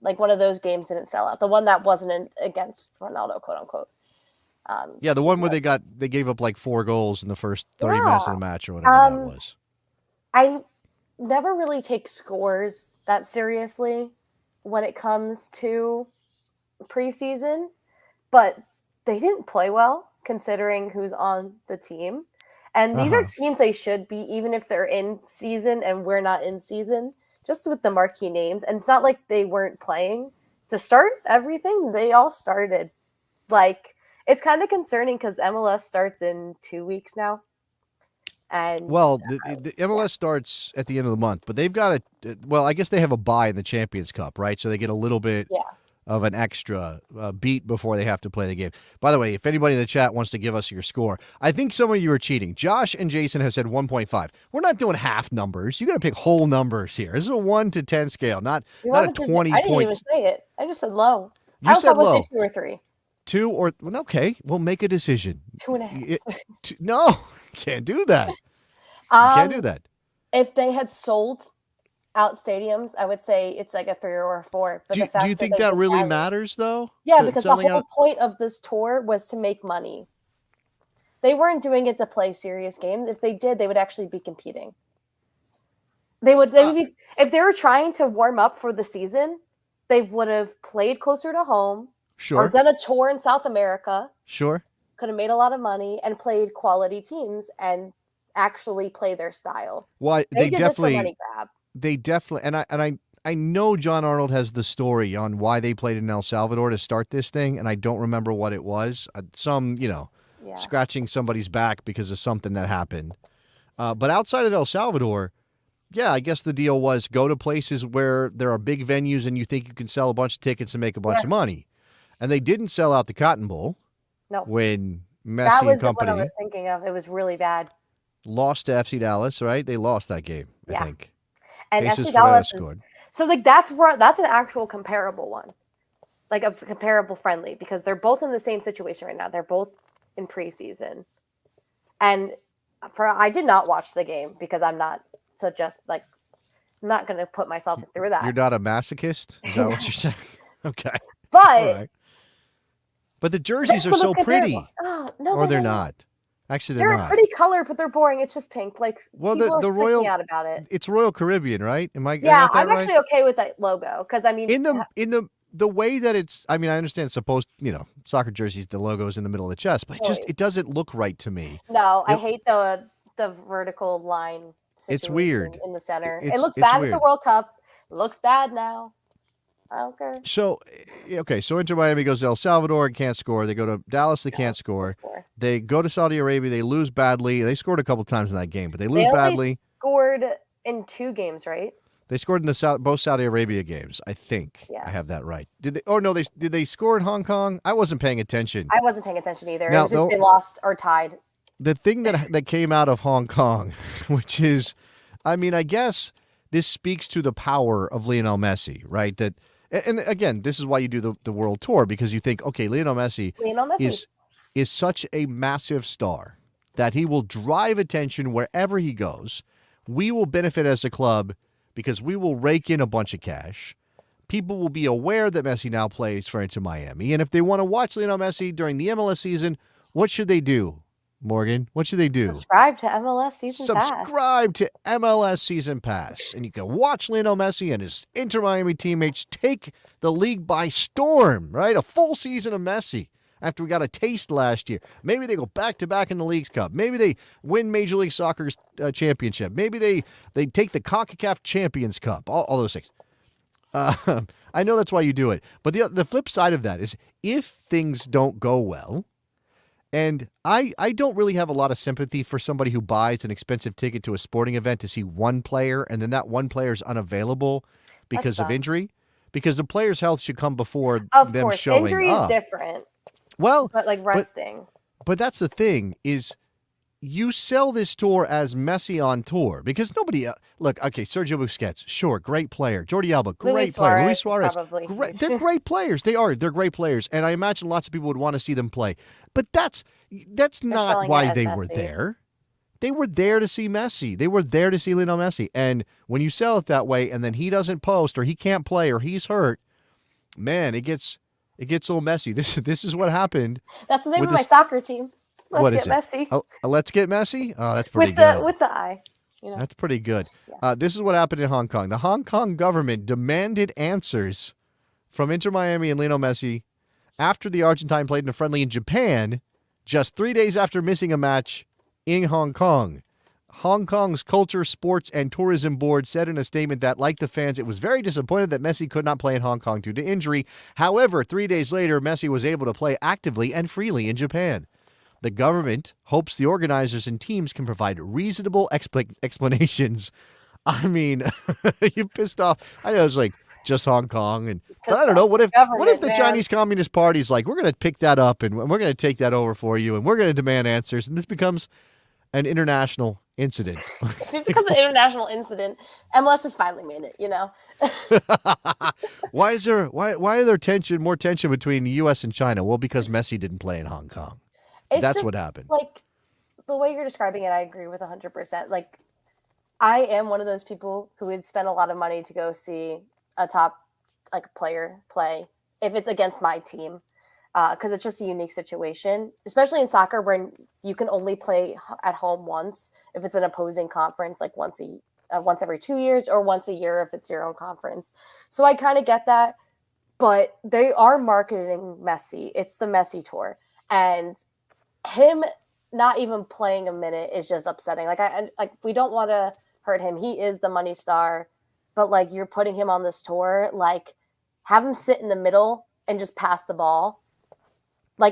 Like one of those games didn't sell out. The one that wasn't against Ronaldo, quote unquote. Yeah, the one where they gave up like 4 goals in the first 30 minutes of the match or whatever that was. I never really take scores that seriously when it comes to preseason, but they didn't play well considering who's on the team. And these are teams they should be, even if they're in season and we're not in season, just with the marquee names. And it's not like they weren't playing to start everything. They all started. Like, it's kind of concerning because MLS starts in 2 weeks now. And the MLS starts at the end of the month, but they've got I guess they have a bye in the Champions Cup, right? So they get a little bit of an extra beat before they have to play the game. By the way, if anybody in the chat wants to give us your score, I think some of you are cheating. Josh and Jason have said 1.5. We're not doing half numbers. You got to pick whole numbers here. This is a 1 to 10 scale, not a 20 I didn't point. even say it. I just said low. You said low. Say 2 or 3. 2 or okay, we'll make a decision. 2.5. No, can't do that. Can't do that. If they had sold out stadiums, I would say it's like a 3 or a 4. But Do you think that really matters, though? Yeah, because the whole point of this tour was to make money. They weren't doing it to play serious games. If they did, they would actually be competing. They would be, if they were trying to warm up for the season, they would have played closer to home. Sure. Or done a tour in South America. Sure. Could have made a lot of money and played quality teams and actually play their style. Well, they did this for money grab. They definitely, and I know John Arnold has the story on why they played in El Salvador to start this thing, and I don't remember what it was. Scratching somebody's back because of something that happened. But outside of El Salvador, yeah, I guess the deal was go to places where there are big venues and you think you can sell a bunch of tickets and make a bunch of money. And they didn't sell out the Cotton Bowl. No. When Messi that was and company the one I was thinking of. It was really bad. Lost to FC Dallas, right? They lost that game, I think. And FC Dallas scored. So like that's an actual comparable one. Like a comparable friendly because they're both in the same situation right now. They're both in preseason. And I did not watch the game because I'm not I'm not going to put myself through that. You're not a masochist? Is that what you're saying? Okay. But the jerseys are so pretty. No, they're not. Actually, they're not. a pretty color, but they're boring. It's just pink. Like, well, people the are Royal out about it. It's Royal Caribbean, right? Am I? Yeah, I'm actually okay with that logo because I mean, in the way that it's. I mean, I understand it's supposed. Soccer jerseys, the logo is in the middle of the chest, but it doesn't look right to me. No, I hate the vertical line It's situation weird. in the center. It's- It looks it's bad weird. at the World Cup. It looks bad now. I don't care. So, so Inter Miami goes to El Salvador and can't score. They go to Dallas, they can't score. They go to Saudi Arabia, they lose badly. They scored a couple times in that game, but they lose badly. Scored in 2 games, right? They scored in both Saudi Arabia games, I think. Yeah. I have that right. Did they? Oh no, did they score in Hong Kong? I wasn't paying attention. I wasn't paying attention either. Now, it was just they lost or tied. The thing that came out of Hong Kong, which is, I mean, I guess this speaks to the power of Lionel Messi, right? That, and again, this is why you do the world tour, because you think, okay, Lionel Messi is such a massive star that he will drive attention wherever he goes. We will benefit as a club because we will rake in a bunch of cash. People will be aware that Messi now plays for Inter Miami. And if they want to watch Lionel Messi during the MLS season, what should they do, Morgan? What should they do? Subscribe to MLS Season Pass. Subscribe to MLS Season Pass. And you can watch Lionel Messi and his Inter Miami teammates take the league by storm, right? A full season of Messi after we got a taste last year. Maybe they go back-to-back in the Leagues Cup. Maybe they win Major League Soccer's championship. Maybe they take the CONCACAF Champions Cup, all those things. I know that's why you do it. But the flip side of that is if things don't go well, and I don't really have a lot of sympathy for somebody who buys an expensive ticket to a sporting event to see one player, and then that one player is unavailable because of injury. Because the player's health should come before them showing up. Injury is different. Well, but like resting. But that's the thing is you sell this tour as Messi on tour because nobody look, okay, Sergio Busquets, sure, great player. Jordi Alba, great player. Luis Suarez, they're great players. They're great players. And I imagine lots of people would want to see them play. But that's not why they were there. They were there to see Messi. They were there to see Lionel Messi. And when you sell it that way and then he doesn't post or he can't play or he's hurt, man, it gets a little messy. This is what happened. That's the name of my soccer team. Let's get Messi. Oh, let's get Messi? Oh, that's pretty good. With the I. You know? That's pretty good. Yeah. This is what happened in Hong Kong. The Hong Kong government demanded answers from Inter Miami and Lionel Messi after the Argentine played in a friendly in Japan just 3 days after missing a match in Hong Kong. Hong Kong's Culture, Sports, and Tourism Board said in a statement that, like the fans, it was very disappointed that Messi could not play in Hong Kong due to injury. However, 3 days later, Messi was able to play actively and freely in Japan. The government hopes the organizers and teams can provide reasonable explanations. I mean, you pissed off. I know it's like just Hong Kong, but I don't know. What if the Chinese Communist Party's like, we're going to pick that up and we're going to take that over for you and we're going to demand answers, and this becomes an international incident. If it becomes an international incident, MLS has finally made it, you know? Why are there more tension between the U.S. and China? Well, because Messi didn't play in Hong Kong. That's what happened. Like, the way you're describing it, I agree with 100%. Like, I am one of those people who would spend a lot of money to go see a top player play if it's against my team. Because it's just a unique situation, especially in soccer where you can only play at home once if it's an opposing conference, like once every 2 years or once a year if it's your own conference. So I kind of get that, but they are marketing Messi. It's the Messi tour, and him not even playing a minute is just upsetting. We don't want to hurt him. He is the money star, but you're putting him on this tour. Have him sit in the middle and just pass the ball.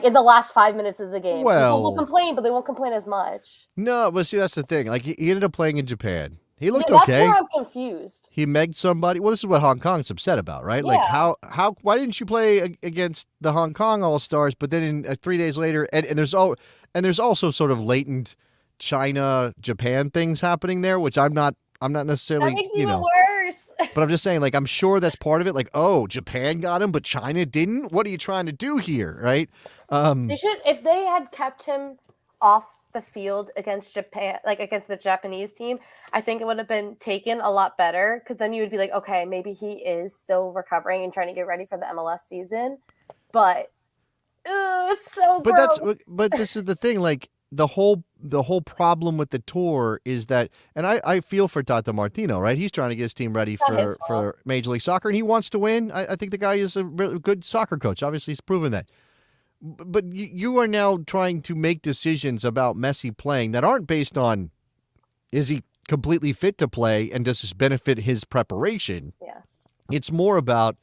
In the last 5 minutes of the game. People will complain, but they won't complain as much. No, but see, that's the thing. He ended up playing in Japan. He looked that's okay. That's where I'm confused. He megged somebody. Well, this is what Hong Kong's upset about, right? Yeah. Why didn't you play against the Hong Kong All-Stars, but then 3 days later, and there's also sort of latent China-Japan things happening there, which I'm not necessarily, that makes it even worse. But I'm just saying, I'm sure that's part of it. Japan got him, but China didn't? What are you trying to do here, right? They should, if they had kept him off the field against Japan, against the Japanese team, I think it would have been taken a lot better, because then you would be like, okay, maybe he is still recovering and trying to get ready for the MLS season. But it's so gross. But this is the thing, the whole problem with the tour is that, and I feel for Tata Martino, right? He's trying to get his team ready for Major League Soccer, and he wants to win. I think the guy is a really good soccer coach. Obviously, he's proven that. But you are now trying to make decisions about Messi playing that aren't based on, is he completely fit to play, and does this benefit his preparation? Yeah. It's more about,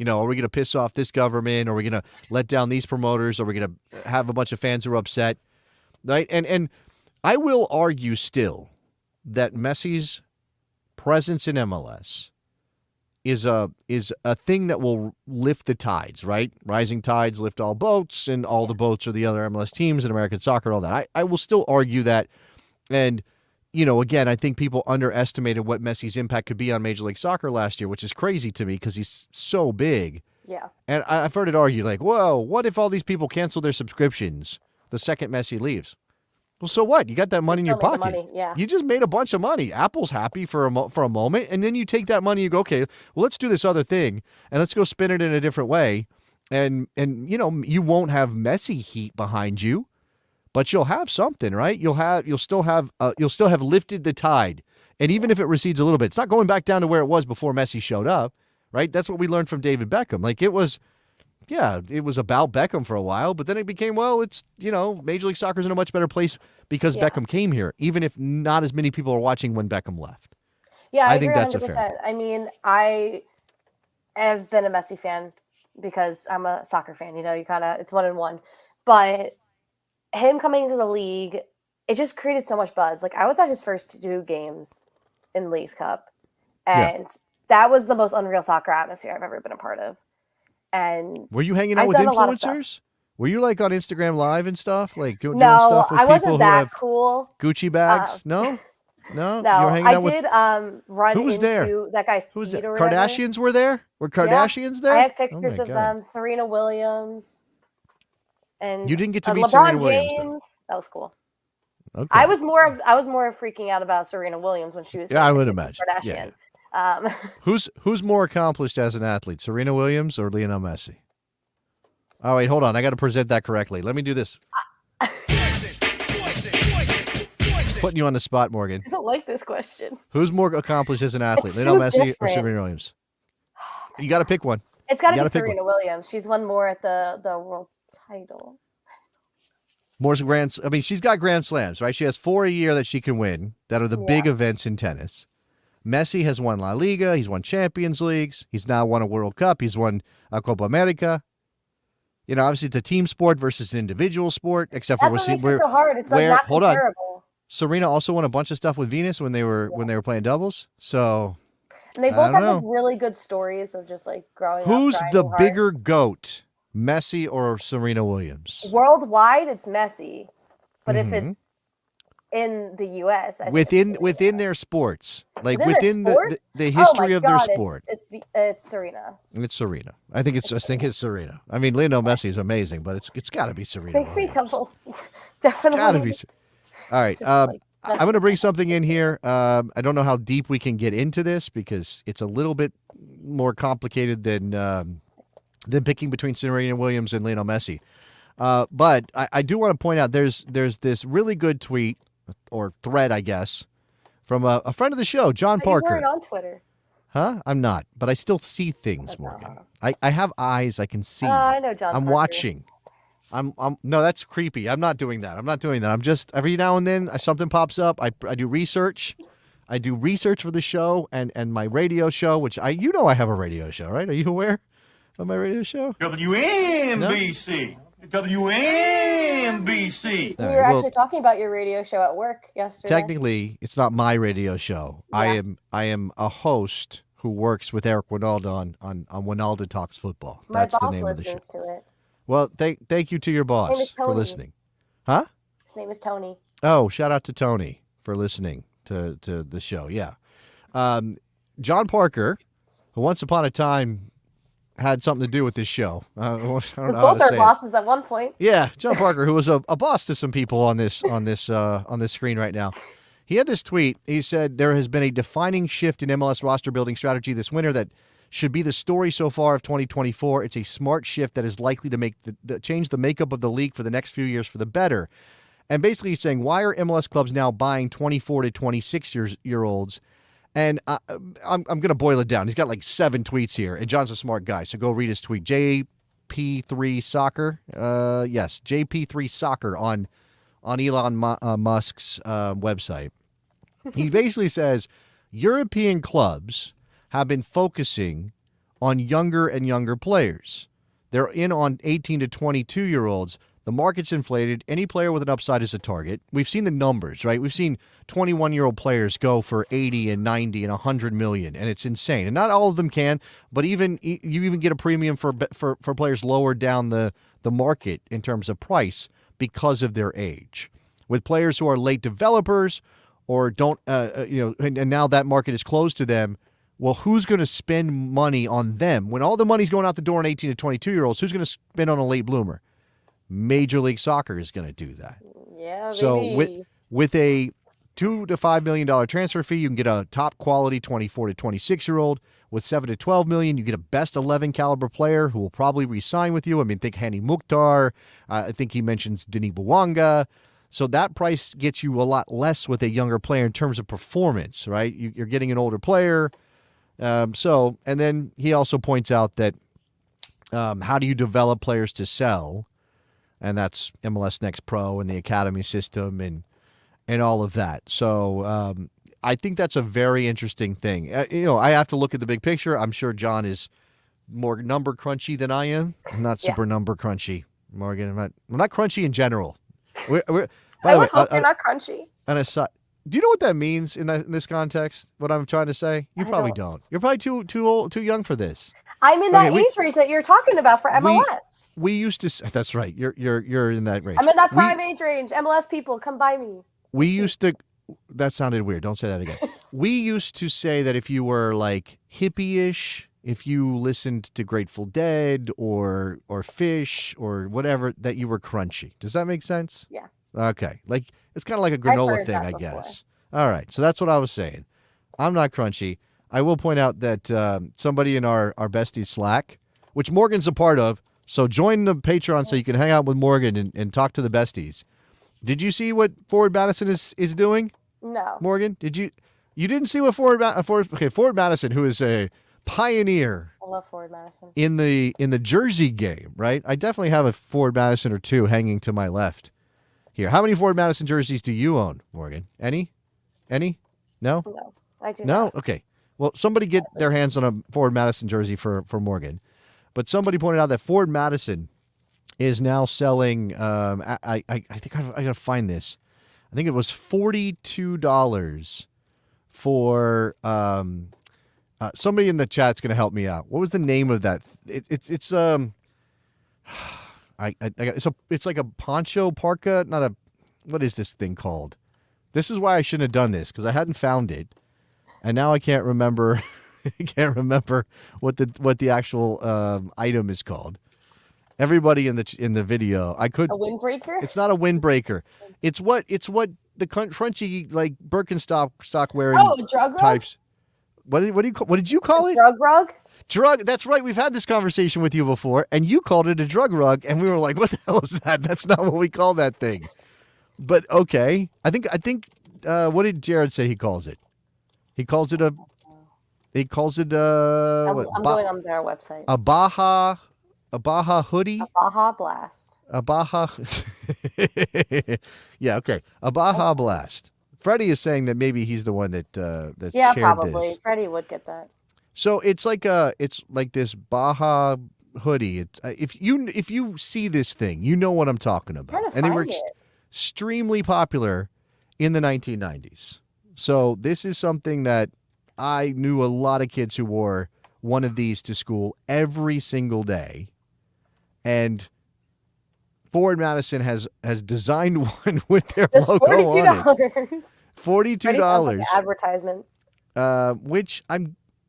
are we going to piss off this government? Are we going to let down these promoters? Are we going to have a bunch of fans who are upset? Right? And I will argue still that Messi's presence in MLS is a thing that will lift the tides, right? Rising tides lift all boats, and all the boats are the other MLS teams and American soccer and all that. I will still argue that. And, again, I think people underestimated what Messi's impact could be on Major League Soccer last year, which is crazy to me because he's so big. Yeah. And I've heard it argued like, whoa, what if all these people cancel their subscriptions the second Messi leaves? Well, so what? You got that money in your pocket. Money. Yeah. You just made a bunch of money. Apple's happy for a moment, and then you take that money and you go, okay, well, let's do this other thing, and let's go spin it in a different way. And you won't have Messi heat behind you, but you'll have something, right? You'll still have lifted the tide, and even if it recedes a little bit, it's not going back down to where it was before Messi showed up, right? That's what we learned from David Beckham. Like it was about Beckham for a while, but then it became, it's, Major League Soccer's in a much better place because Beckham came here, even if not as many people are watching when Beckham left. Yeah, I think agree that's 100%. a fair. I mean, I have been a Messi fan because I'm a soccer fan, it's 1 and 1. But him coming into the league, it just created so much buzz. Like I was at his first 2 games in Leagues Cup, and that was the most unreal soccer atmosphere I've ever been a part of. And were you hanging out with influencers? Were you like on Instagram Live and stuff? Like doing stuff with I people wasn't who that have cool. Gucci bags? No. No, you were hanging out did run who was into there? that guy Who was Speed there? or whatever. Kardashians were there? Were Kardashians there? I have Oh pictures my of God. them. Serena Williams. And You didn't get to meet LeBron Serena Williams, James. though. That was cool. Okay. I was more freaking out about Serena Williams when she was I would dancing imagine. with Kardashian. Who's more accomplished as an athlete, Serena Williams or Lionel Messi? Oh wait, hold on. I got to present that correctly. Let me do this. Putting you on the spot, Morgan. I don't like this question. Who's more accomplished as an athlete, It's Lionel so Messi or different. Serena Williams? You got to pick one. It's got You to be gotta pick Serena Williams. She's won more at the world title. More grand. I mean, she's got grand slams, right? She has 4 a year that she can win. That are the big events in tennis. Messi has won La Liga. He's won Champions Leagues. He's now won a World Cup. He's won a Copa America. Obviously it's a team sport versus an individual sport. Except That's for what makes it so hard. It's like not hold on. comparable. Serena also won a bunch of stuff with Venus when they were playing doubles. So And they I both don't have like, know. really good stories of just like growing up. Who's trying the hard. bigger GOAT, Messi or Serena Williams? Worldwide, it's Messi. But if Mhm. it's in the U.S., I think Within their sports, like Within their within sports? the history of their God, sport, it's Serena. it's Serena. I think it's Serena. I mean, Lionel Messi is amazing, but it's got to be Serena. Makes me Williams. double. Definitely. Got to be. All right. Just, like, I'm going to bring something in here. I don't know how deep we can get into this because it's a little bit more complicated than picking between Serena Williams and Lionel Messi. But I do want to point out there's this really good tweet or thread, I guess, from a friend of the show, John You Parker. weren't on Twitter. Huh? I'm not, but I still see things, Morgan. I have eyes. I can see. I know John I'm Parker. watching. I'm no, that's creepy. I'm not doing that. I'm just every now and then something pops up. I do research. I do research for the show and my radio show, which I have a radio show, right? Are you aware of my radio show? WNBC. WNBC. We All were right, actually talking about your radio show at work yesterday. Technically, it's not my radio show. Yeah. I am a host who works with Eric Winalda on Winalda Talks Football. My That's the boss name of the show. listens to it. Well, thank you to your name boss is for Tony. listening. Huh? His name is Tony. Oh, shout out to Tony for listening to the show. Yeah. John Parker, who once upon a time had something to do with this show. I don't know how Both to our say it. bosses at one point. Yeah, John Parker, who was a boss to some people on this screen right now. He had this tweet. He said there has been a defining shift in MLS roster building strategy this winter that should be the story so far of 2024. It's a smart shift that is likely to make change the makeup of the league for the next few years for the better. And basically he's saying, why are MLS clubs now buying 24 to 26-year-olds? And I'm going to boil it down. He's got like 7 tweets here, and John's a smart guy, so go read his tweet. JP3 Soccer. Yes, JP3 Soccer on Elon Musk's website. He basically says European clubs have been focusing on younger and younger players. They're in on 18 to 22-year-olds. The market's inflated. Any player with an upside is a target. We've seen the numbers, right? We've seen 21-year-old players go for 80 and 90 and 100 million, and it's insane. And not all of them can, but you even get a premium for players lower down the market in terms of price because of their age. With players who are late developers or don't, and now that market is closed to them. Well, who's going to spend money on them when all the money's going out the door on 18 to 22-year-olds? Who's going to spend on a late bloomer? Major League Soccer is going to do that. Yeah, so baby. with a $2 to $5 million transfer fee, you can get a top quality 24 to 26-year-old. With $7 to $12 million, you get a best 11 caliber player who will probably re-sign with you. I mean, think Hani Mukhtar. I think he mentions Denis Bouanga. So that price gets you a lot less with a younger player in terms of performance, right? You're getting an older player. And then he also points out that how do you develop players to sell? And that's MLS Next Pro and the academy system and all of that. So I think that's a very interesting thing. I have to look at the big picture. I'm sure John is more number crunchy than I am. I'm not super number crunchy, Morgan. I'm not crunchy in general. By the way, hope you're not crunchy. On a side, do you know what that means in this context? What I'm trying to say? You probably don't. You're probably too old, too young for this. I'm in that age range that you're talking about for MLS. We used to. That's right. You're in that range. I'm in that prime age range. MLS people, come by me. We used to. That sounded weird. Don't say that again. We used to say that if you were like hippie-ish, if you listened to Grateful Dead or Fish or whatever, that you were crunchy. Does that make sense? Yeah. Okay. Like it's kind of like a granola thing, I guess. All right. So that's what I was saying. I'm not crunchy. I will point out that somebody in our besties Slack, which Morgan's a part of, so join the Patreon so you can hang out with Morgan and talk to the besties. Did you see what Forward Madison is doing? No. Morgan, did you? You didn't see what Forward Madison, who is a pioneer. I love Forward Madison. In the Jersey game, right? I definitely have a Forward Madison or two hanging to my left here. How many Forward Madison jerseys do you own, Morgan? Any? No? No, I do No? not. Okay. Well, somebody get their hands on a Forward Madison jersey for Morgan. But somebody pointed out that Forward Madison is now selling, I think I got to find this. I think it was $42 for, somebody in the chat's going to help me out. What was the name of that? It's like a poncho parka, what is this thing called? This is why I shouldn't have done this, because I hadn't found it. And now I can't remember. I can't remember what the actual item is called. Everybody in the video, I could. A windbreaker? It's not a windbreaker. It's what the crunchy like Birkenstock wearing. Oh, a drug rug? Types. What did you call it? Drug rug? Drug. That's right. We've had this conversation with you before, and you called it a drug rug, and we were like, "What the hell is that? That's not what we call that thing." But okay, I think. What did Jared say he calls it? He calls it a. He calls it a. I'm going on their website. A Baja hoodie. A Baja Blast. A Baja. Yeah. Okay. A Baja Blast. Freddie is saying that maybe he's the one that Yeah, shared probably. this. Freddie would get that. So it's like this Baja hoodie. It's if you see this thing, you know what I'm talking about. And they were extremely popular in the 1990s. So this is something that I knew a lot of kids who wore one of these to school every single day. And Forward Madison has designed one with their logo on it. $42. Like advertisement.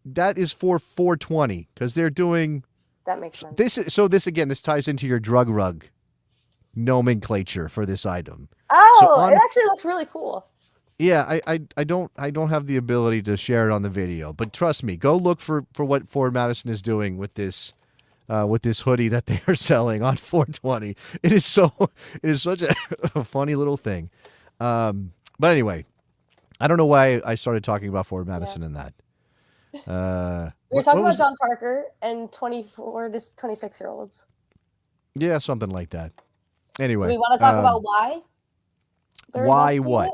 That is for $420 because they're doing. That makes sense. This ties into your drug rug nomenclature for this item. Oh, it actually looks really cool. Yeah, I don't have the ability to share it on the video, but trust me, go look for what Forward Madison is doing with this hoodie that they are selling on $420. It is such a funny little thing. But anyway, I don't know why I started talking about Forward Madison in that. We were talking about John Parker and 24 to 26-year-olds. Yeah, something like that. Anyway, we want to talk about why. Why what?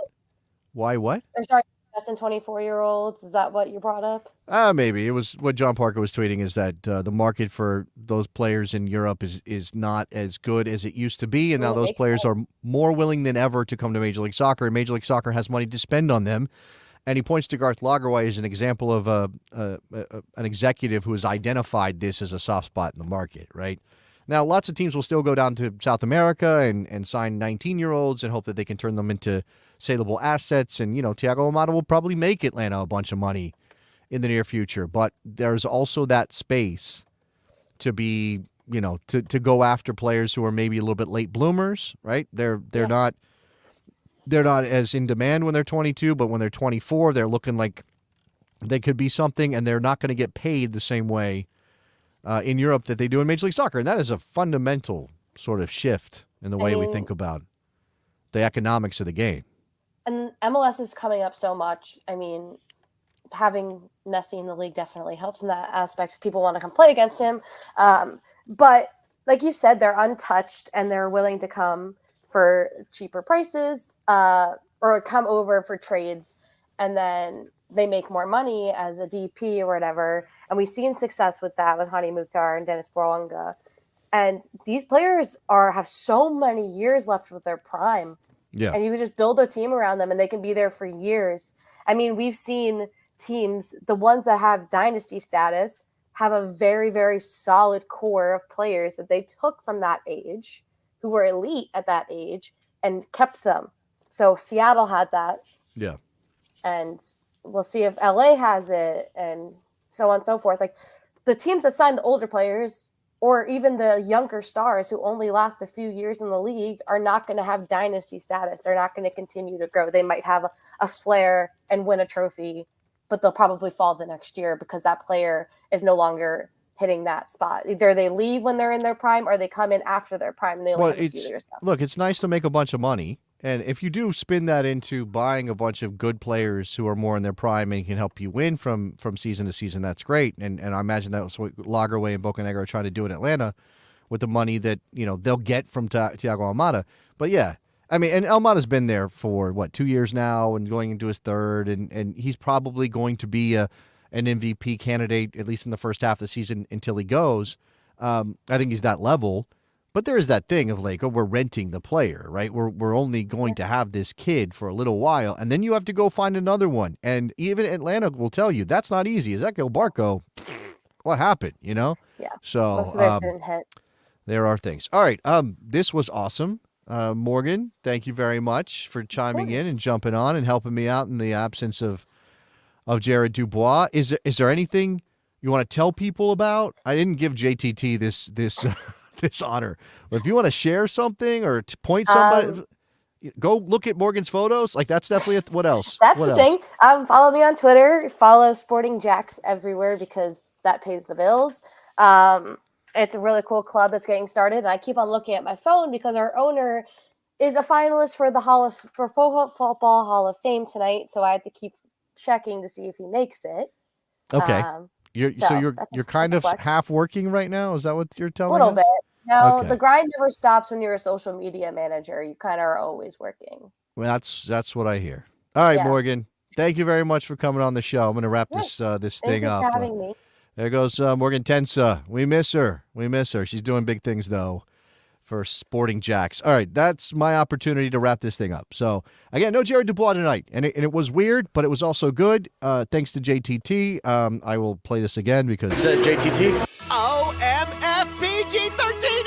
Why what? They're starting to less than 24-year-olds. Is that what you brought up? Maybe it was what John Parker was tweeting is that the market for those players in Europe is not as good as it used to be, and now those players are more willing than ever to come to Major League Soccer, and Major League Soccer has money to spend on them. And he points to Garth Lagerwey as an example of an executive who has identified this as a soft spot in the market, right? Now, lots of teams will still go down to South America and sign 19-year-olds and hope that they can turn them into saleable assets. And, Thiago Almada will probably make Atlanta a bunch of money in the near future. But there's also that space to be, to go after players who are maybe a little bit late bloomers, right? They're not as in demand when they're 22, but when they're 24, they're looking like they could be something, and they're not going to get paid the same way in Europe that they do in Major League Soccer. And that is a fundamental sort of shift in the way we think about the economics of the game. And MLS is coming up so much. I mean, having Messi in the league definitely helps in that aspect. People want to come play against him. But like you said, they're untouched and they're willing to come for cheaper prices or come over for trades, and then they make more money as a DP or whatever. And we've seen success with that with Hani Mukhtar and Dennis Borwanga. And these players have so many years left with their prime. Yeah. And you can just build a team around them and they can be there for years. I mean, we've seen teams, the ones that have dynasty status, have a very, very solid core of players that they took from that age, who were elite at that age, and kept them. So Seattle had that. Yeah. And we'll see if LA has it, and so on and so forth. Like the teams that sign the older players, or even the younger stars who only last a few years in the league, are not going to have dynasty status. They're not going to continue to grow. They might have a flair and win a trophy, but they'll probably fall the next year because that player is no longer hitting that spot. Either they leave when they're in their prime, or they come in after their prime and they only have a few years left. Look, it's nice to make a bunch of money. And if you do spin that into buying a bunch of good players who are more in their prime and can help you win from season to season, that's great. And I imagine that's what Lagerwey and Bocanegra are trying to do in Atlanta with the money that, they'll get from Thiago Almada. But yeah, I mean, and Almada's been there for, 2 years now and going into his third, and he's probably going to be an MVP candidate, at least in the first half of the season until he goes. I think he's that level. But there is that thing of like, we're renting the player, right? We're only going to have this kid for a little while, and then you have to go find another one. And even Atlanta will tell you that's not easy. Ezequiel Barco, what happened? Yeah. So most of theirs didn't hit. There are things. All right. This was awesome, Morgan. Thank you very much for chiming in and jumping on and helping me out in the absence of Jared Dubois. Is there anything you want to tell people about? I didn't give JTT this. This honor. But if you want to share something or to point somebody, go look at Morgan's photos. Like that's definitely what else? That's the thing. Follow me on Twitter. Follow Sporting Jacks everywhere because that pays the bills. It's a really cool club that's getting started. And I keep on looking at my phone because our owner is a finalist for the Pro Football Hall of Fame tonight. So I had to keep checking to see if he makes it. Okay. You're kind of half working right now. Is that what you're telling us? A little bit. No, The grind never stops when you're a social media manager. You kind of are always working. Well, that's what I hear. All right, Morgan. Thank you very much for coming on the show. I'm going to wrap this thing up. Thank you for having me. There goes Morgan Tensa. We miss her. She's doing big things though for Sporting Jacks. All right, that's my opportunity to wrap this thing up. So again, no Jared Dubois tonight, and it was weird, but it was also good. Thanks to JTT. I will play this again because JTT. OMFPG-13,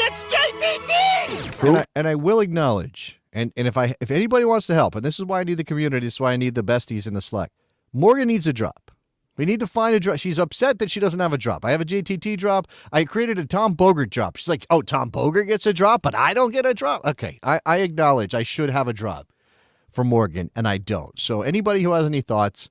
it's JTT! And I will acknowledge, and if anybody wants to help, and this is why I need the community, this is why I need the besties in the Slack. Morgan needs a drop. We need to find a drop. She's upset that she doesn't have a drop. I have a JTT drop. I created a Tom Bogert drop. She's like, oh, Tom Bogert gets a drop, but I don't get a drop. Okay, I acknowledge I should have a drop for Morgan, and I don't. So anybody who has any thoughts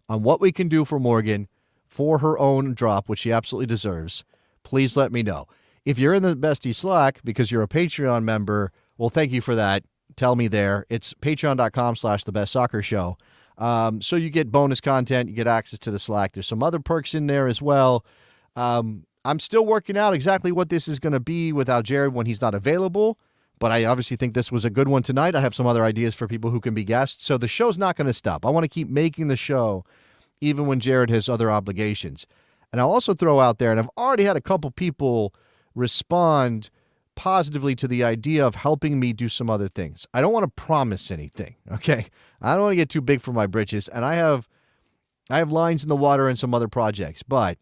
on what we can do for Morgan for her own drop, which she absolutely deserves, please let me know. If you're in the Bestie Slack because you're a Patreon member, well, thank you for that. Tell me there. It's patreon.com/thebestsoccershow. So you get bonus content, you get access to the Slack. There's some other perks in there as well. I'm still working out exactly what this is going to be without Jared when he's not available, But I obviously think this was a good one tonight. I have some other ideas for people who can be guests. So the show's not going to stop. I want to keep making the show even when Jared has other obligations. And I'll also throw out there, and I've already had a couple people respond positively to the idea of helping me do some other things. I don't want to promise anything, okay? I don't want to get too big for my britches, and I have lines in the water and some other projects, but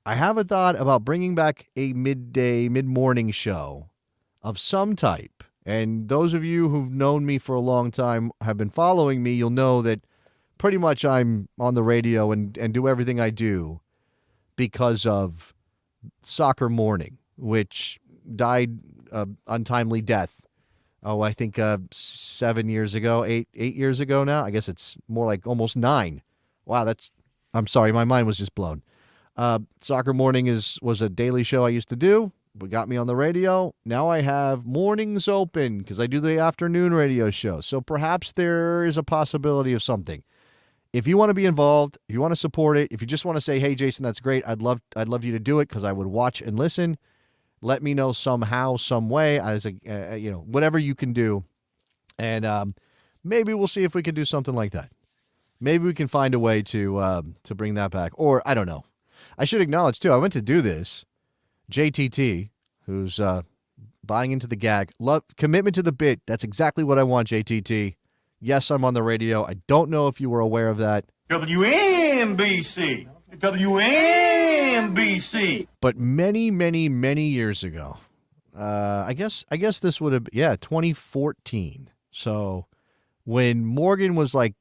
I have a thought about bringing back a mid-morning show of some type. And those of you who've known me for a long time, have been following me, you'll know that pretty much I'm on the radio and do everything I do because of Soccer Morning, which died untimely death. Oh, I think 7 years ago, eight years ago now. I guess it's more like almost 9. Wow, I'm sorry, my mind was just blown. Soccer Morning was a daily show I used to do. It got me on the radio. Now I have mornings open because I do the afternoon radio show. So perhaps there is a possibility of something. If you want to be involved, if you want to support it, if you just want to say, "Hey, Jason, that's great. I'd love you to do it," because I would watch and listen. Let me know somehow, some way, as whatever you can do, and maybe we'll see if we can do something like that. Maybe we can find a way to bring that back. Or I don't know. I should acknowledge too. I went to do this. JTT, who's buying into the gag, commitment to the bit. That's exactly what I want, JTT. Yes, I'm on the radio. I don't know if you were aware of that. WNBC. WNBC. But many, many, many years ago, I guess this would have, 2014. So when Morgan was like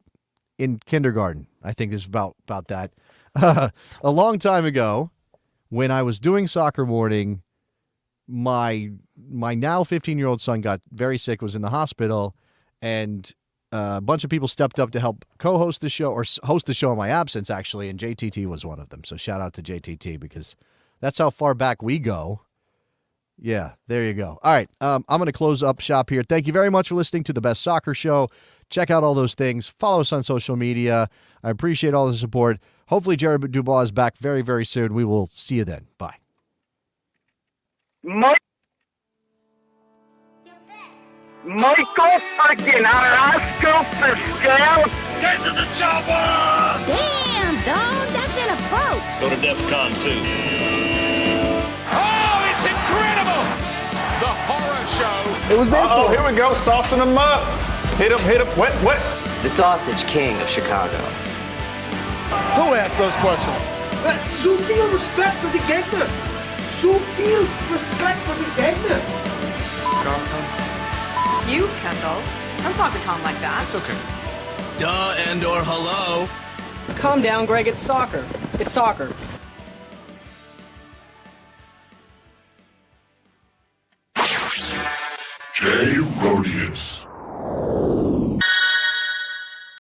in kindergarten, I think is about that. A long time ago, when I was doing Soccer Morning, my now 15-year-old son got very sick, was in the hospital, and a bunch of people stepped up to help co-host the show, or host the show in my absence, actually, and JTT was one of them. So shout out to JTT, because that's how far back we go. Yeah, there you go. All right, I'm going to close up shop here. Thank you very much for listening to The Best Soccer Show. Check out all those things. Follow us on social media. I appreciate all the support. Hopefully Jared Dubois is back very, very soon. We will see you then. Bye. Michael freaking Arasco Pascal. Get to the chopper! Damn, dog, that's in a boat. Go to DEFCON 2. Oh, it's incredible! The horror show. It was there. Oh, here we go, saucing them up. Hit him. What? The Sausage King of Chicago. Who asked those questions? Zu viel respect for the Gegner. Zu viel respect for the Gegner. You, Kendall. Don't talk to Tom like that. It's okay. Duh and or hello. Calm down, Greg. It's soccer. It's soccer.